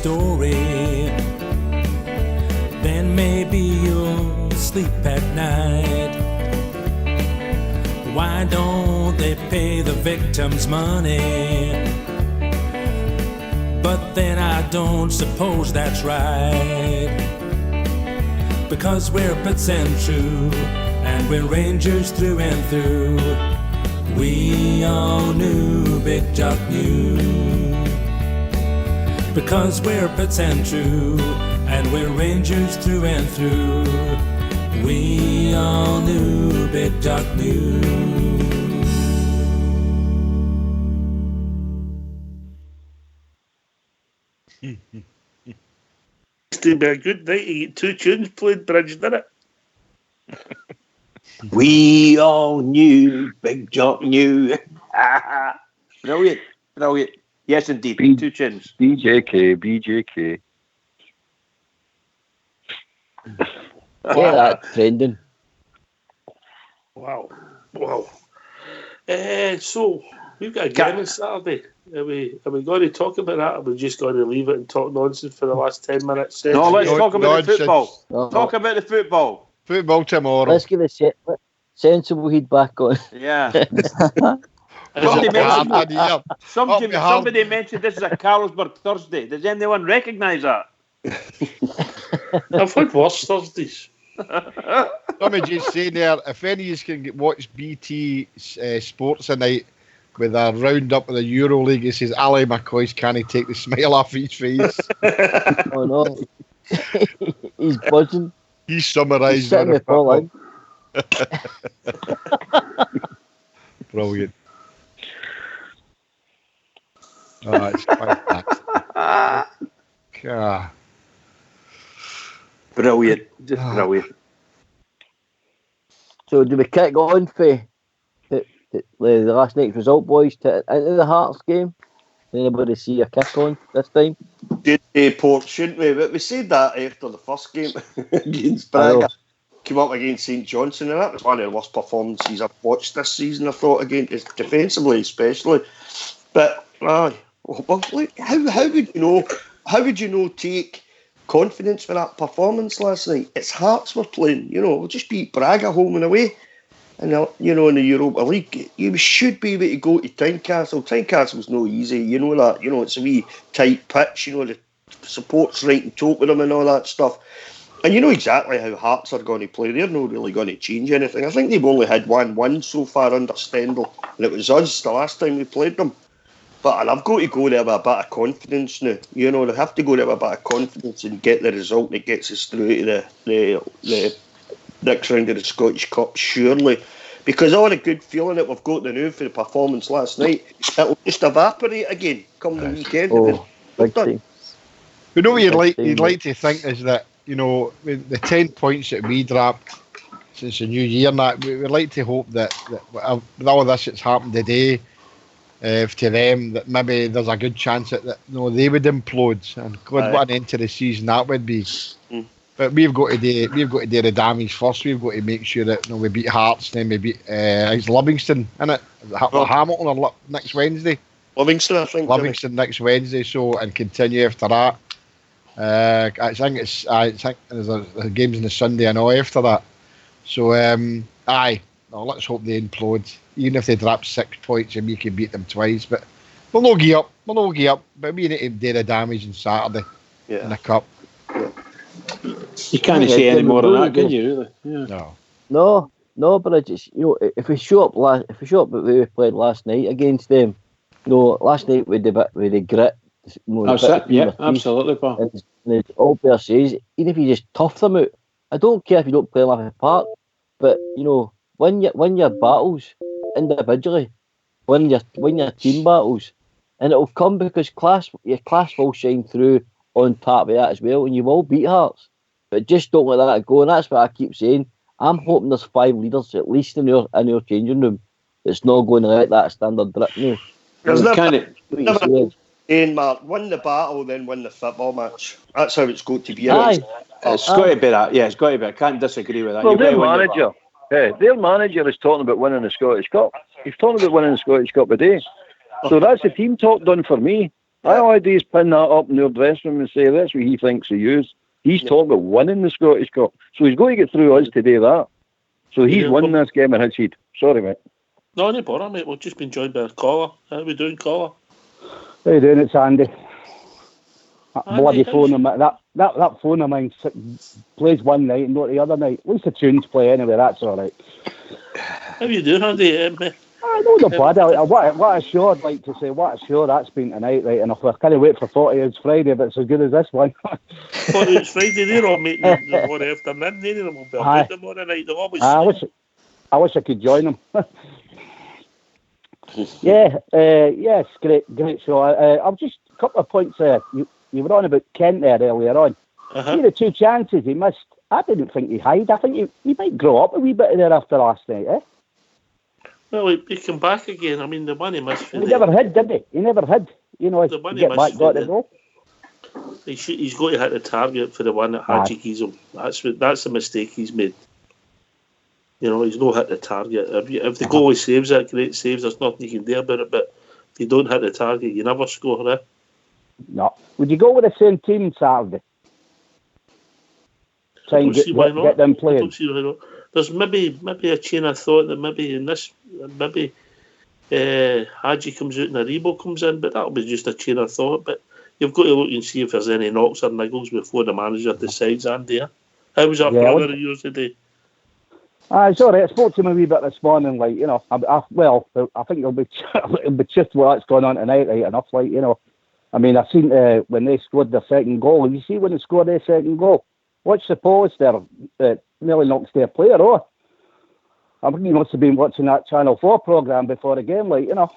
story. Then maybe you'll sleep at night. Why don't they pay the victims money? But then I don't suppose that's right. Because we're Pits and true, and we're Rangers through and through. We all knew Big Jock knew. Because we're Pits and true, and we're Rangers through and through. We all knew Big Jock knew. To be a good night. You get 2 tunes played, Bridge, didn't it? We all knew, Big Jock knew. Brilliant, brilliant. Yes, indeed. 2 tunes. BJK. Yeah, that trending. Wow. So we've got a game on Saturday. Are we going to talk about that, or are we just going to leave it and talk nonsense for the last 10 minutes? No, let's talk about the football. Talk about the football. Football tomorrow. Let's get the sensible heat back on. Yeah. Somebody mentioned this is a Carlsberg Thursday. Does anyone recognise that? I've had worse Thursdays. Somebody just saying there, if any of you can watch BT Sports tonight with a roundup of the Euro League, it says Ali McCoy's can't take the smile off his face. Oh no. He's buzzing. He's summarised the football. Brilliant. Oh, it's fantastic. Brilliant. Just brilliant. So do we kick on for the last night's result, boys, into the Hearts game? Anybody see a kick on this time? Good day, Port, shouldn't we? But we said that after the first game against Braga. Came up against St Johnstone, and that was one of the worst performances I've watched this season, I thought, against defensively especially. But how would you know? How would you know take confidence for that performance last night? It's Hearts we're playing. We'll just beat Braga home and away. And in the Europa League, you should be able to go to Tynecastle. Tynecastle's no easy, you know that. It's a wee tight pitch, the support's right on top of them and all that stuff. And you know exactly how Hearts are going to play. They're not really going to change anything. I think they've only had 1-1 so far under Stendhal, and it was us the last time we played them. But I've got to go there with a bit of confidence now. They have to go there with a bit of confidence and get the result that gets us through to the next round of the Scottish Cup, surely. Because all the good feeling that we've got now for the performance last night, it'll just evaporate again come the weekend. Big team. What you'd like to think is that, the 10 points that we dropped since the new year, and that we would like to hope that with all this that's happened today, to them, that maybe there's a good chance that they would implode, and God, what an end to the season that would be. But we've got to do the damage first. We've got to make sure that we beat Hearts, then we beat it's Livingston, isn't it? Hamilton or next Wednesday. Livingston, I think. Livingston next Wednesday, and continue after that. I think there's a games on the Sunday and all after that. So let's hope they implode. Even if they drop 6 points and we can beat them twice, but we'll not give up. But we need to do the damage on Saturday in the cup. You can't say any more than that, can you? Really? Yeah. No. But I just if we show up the way we played last night against them, last night with the grit. That's it. Yeah, absolutely, Paul. And all player says, even if you just tough them out, I don't care if you don't play them off the park, but win your battles individually, win your team battles, and it'll come because your class will shine through on top of that as well, and you will beat Hearts. But just don't let that go, and that's what I keep saying. I'm hoping there's 5 leaders at least in your changing room that's not going to let that standard drip now. Mark, win the battle, then win the football match. That's how it's got to be. It's got to be that. Yeah, it's got to be. I can't disagree with that. Well, their manager is talking about winning the Scottish Cup. He's talking about winning the Scottish Cup today. So that's the team talk done for me. All I do is pin that up in their dressing room and say that's what he thinks of you. He's talking about winning the Scottish Cup. So he's going to get through us today, that. So he's winning this game in his head. Sorry, mate. No, no bother, mate. We've just been joined by a caller. How are we doing, caller? How you doing? It's Andy. That Andy, bloody phone of mine. That phone of mine plays one night and not the other night. At least the tunes play anyway. That's all right. How you doing, Andy? I know the bad. What a show! I'd like to say. What a show that's been tonight, right enough. I can't wait for 40 Hours Friday, but it's as good as this one. 40 Hours Friday, they're all making the one afternoon. They will be about tomorrow night. They'll always. I wish I could join them. Yes, great show. I've just a couple of points there. You were on about Kent there earlier on. See the 2 chances he missed. I didn't think he'd hide. I think he might grow up a wee bit there after last night, eh? Well, he came back again. I mean, the one he missed. He never hid, did he? He never hid. You know, the one he get back, got the goal. He's got to hit the target for the one that Hadji keys him. That's the mistake he's made. You know, he's not hit the target. If the goalie saves it, great saves. There's nothing you can do about it. But if you don't hit the target, you never score, eh? No. Would you go with the same team Saturday? Try and get them playing. There's maybe a chain of thought that maybe Hadji comes out and Aribo comes in, but that'll be just a chain of thought. But you've got to look and see if there's any knocks or niggles before the manager decides, Andy. How was that brother of yours today? It's all right. I spoke to him a wee bit this morning, like, you know, I think he'll be chuffed with what's going on tonight, right enough, like, you know. I mean, I've seen when they scored their second goal. You see when they scored their second goal? Watch the post there. Nearly knocks their player off. I think he must have been watching that Channel 4 programme before the game, like, you know.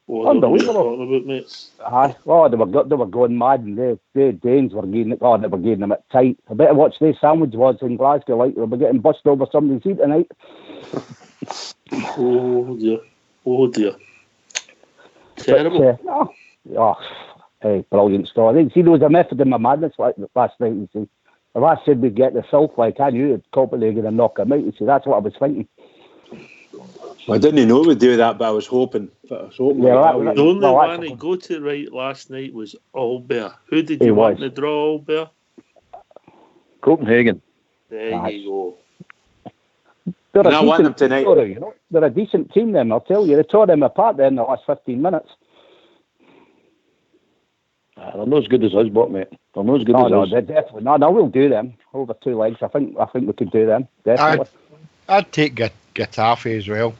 Unbelievable. They were going mad, and the Danes were getting them it tight. I better watch their sandwich was in Glasgow, like they'll be getting busted over somebody's seat tonight. Oh dear. Terrible. Hey, brilliant story. See, there was a method in my madness like last night. You see, if I said we'd get the Silk, like I knew Copenhagen and knock him out. You see, that's what I was thinking. I didn't know we'd do that, but I was hoping. The only one to go to right last night was Albert. Who did you want to draw, Albert? Copenhagen. There you go. I want them tonight. They're a decent team, then, I'll tell you. They tore them apart there in the last 15 minutes. They're not as good as us, mate. They're not as good as us. They're definitely not. No, we'll do them over 2 legs. I think we could do them. Definitely. I'd take Getafe as well.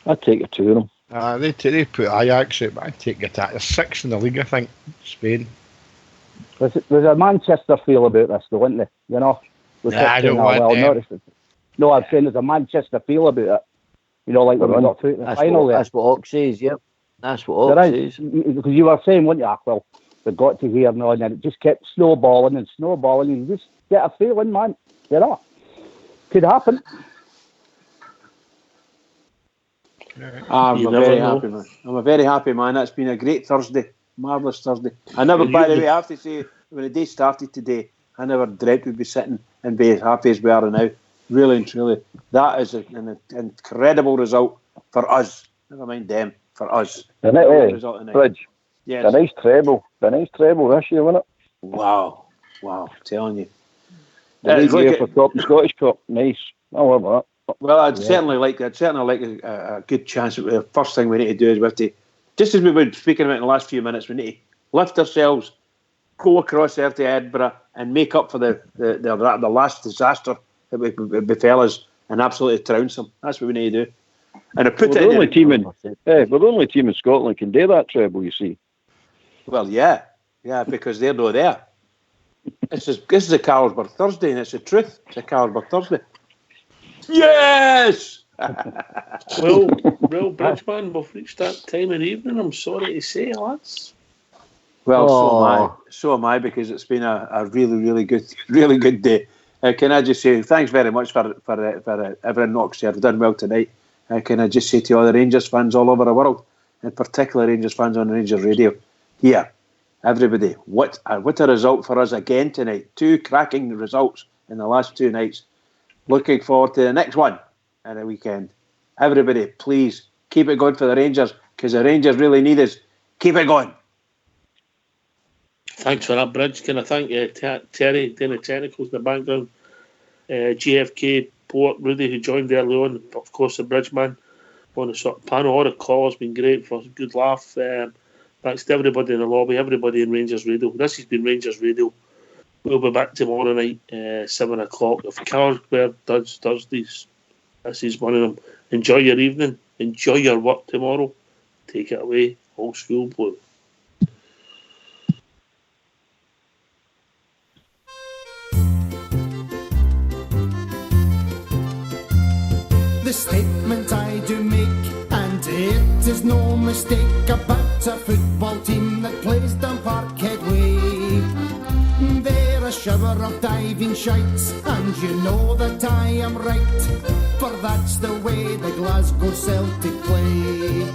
I'd take a 2 of them. They put Ajax out, but I'd take Getafe. They're 6th in the league, I think, Spain. There's a Manchester feel about this, though, isn't there? You know? I don't want them. No, I'm saying there's a Manchester feel about it. You know, like when we got through to the final there. That's what Ox says, yep. That's what Ox says. Because you were saying, weren't you, well, we got to here now, and then it just kept snowballing, and you just get a feeling, man. You know? Could happen. I'm a very happy man. That's been a great Thursday. Marvellous Thursday. I never, by the way, I have to say, when the day started today, I never dreamt we'd be sitting and be as happy as we are now. Really and truly. That is an incredible result for us. Never mind them, for us. Bridge. Yes. The nice treble this year, wasn't it? Wow. I'm telling you. For top and Scottish Cup. Nice. I love that. Well, I'd certainly like a good chance. The first thing we need to do is we have to, just as we were speaking about in the last few minutes, we need to lift ourselves, go across there to Edinburgh and make up for the last disaster that befell us and absolutely trounce them. That's what we need to do. And we're the only team in Scotland can do that treble, you see. Well, yeah, because they're not there. This is a Carlsberg Thursday, and it's the truth. It's a Carlsberg Thursday. Yes! well, Bridgeman, we've reached that time of the evening, I'm sorry to say, lads. Well, so am I, because it's been a really, really good day. Can I just say thanks very much for everyone knocks here. We've done well tonight. Can I just say to all the Rangers fans all over the world, in particular Rangers fans on Rangers Radio, here, everybody, what a result for us again tonight. 2 cracking results in the last 2 nights. Looking forward to the next one in the weekend. Everybody, please keep it going for the Rangers, because the Rangers really need us. Keep it going. Thanks for that, Bridge. Can I thank Terry doing the technicals in the background, GFK, Port, Rudy, who joined early on, of course, the Bridge man on the sort of panel. All the calls been great for a good laugh. Thanks to everybody in the lobby, everybody in Rangers Radio. This has been Rangers Radio. We'll be back tomorrow night, 7 o'clock. If Carlsberg does Thursdays, this is one of them. Enjoy your evening. Enjoy your work tomorrow. Take it away. Old school blue. The statement I do make, and it is no mistake, about a football team that plays down Parkhead Way. They're a shower of diving shites, and you know that I am right, for that's the way the Glasgow Celtic play.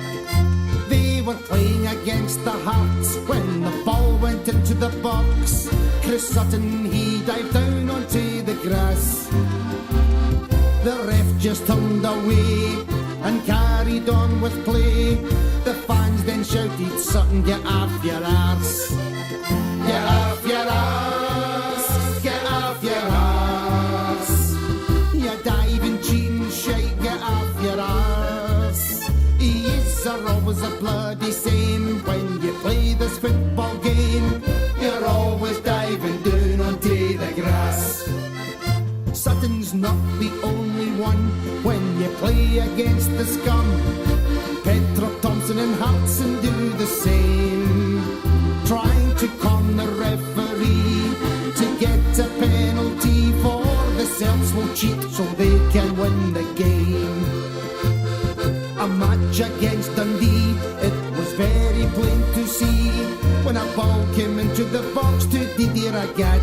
They were playing against the Hearts when the ball went into the box. Chris Sutton, he dived down onto the grass. The ref just turned away and carried on with play. The fans then shouted, Sutton, get off your arse. Get off your arse. Get off your arse. You diving, cheating shite, get off your arse. Yes, are always a bloody same when you play this football game. You're always diving down onto the grass. Sutton's not the only one when you play against the scum. Pedro Thompson and Hudson do the same, trying to con the referee to get a penalty, for the Celts will cheat so they can win the game. A match against Dundee, it was very plain to see when a ball came into the box to Didier Agat.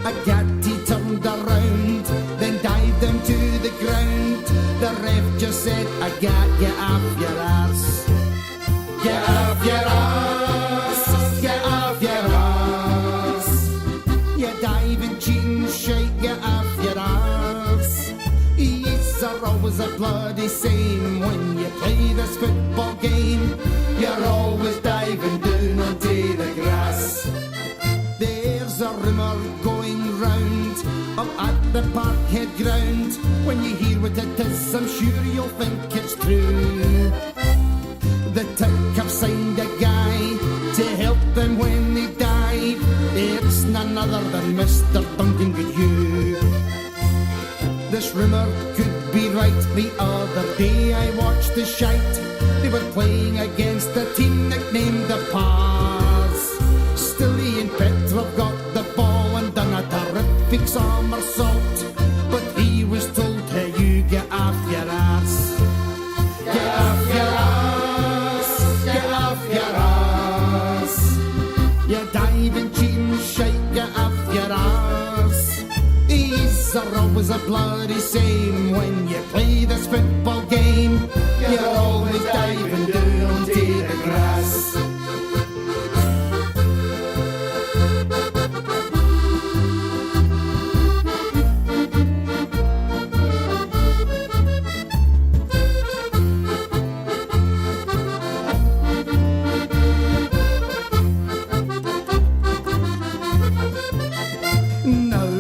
Agatti turned around, then dived them to the ground. The ref just said, Agat, get off your arse. Get off your arse. Get off your arse. You diving, cheating shite, get off your arse. Yes, are always a bloody same when you play this football game. You're always diving down onto the grass. There's a rumour going round up at the Parkhead ground. When you hear what it is, I'm sure you'll think it's true. The Tick have signed a guy to help them when they dive. It's none other than Mr. Duncan Goodhue. This rumour could be right. The other day I watched the shite. They were playing against a team nicknamed the Pars. Still Ian Petrov got the ball and done a terrific somersault, but he was told, hey, you get off your arse. Get off your arse. Get off your arse. You diving, cheating shite, get off your arse. These are always a bloody same when you play this football game. You're always diving down to the grass.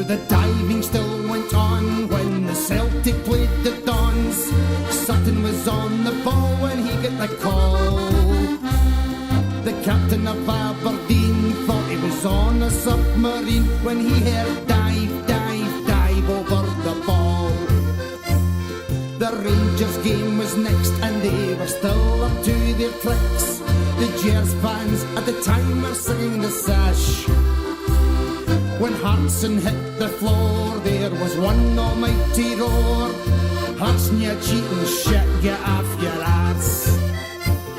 The diving still went on when the Celtic played the Dons. Sutton was on the ball when he got the call. The captain of Aberdeen thought he was on a submarine when he heard dive, dive, dive over the ball. The Rangers game was next and they were still up to their tricks. The Gers fans at the time were singing the sash. When Hartson hit the floor, there was one almighty roar. Hartson, you cheating shit, get off your arse.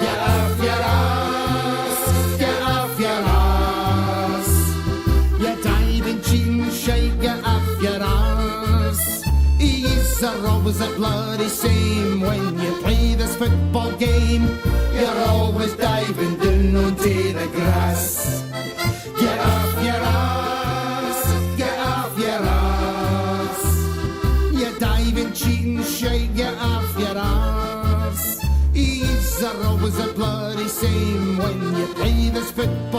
Get off your arse. Get off your arse. You diving, cheating shit, get off your arse. These are always a bloody same when you play this football game. You're always diving down onto the grass. Get off your arse. Cheating shite, get off your arse. These are always a bloody same when you play this football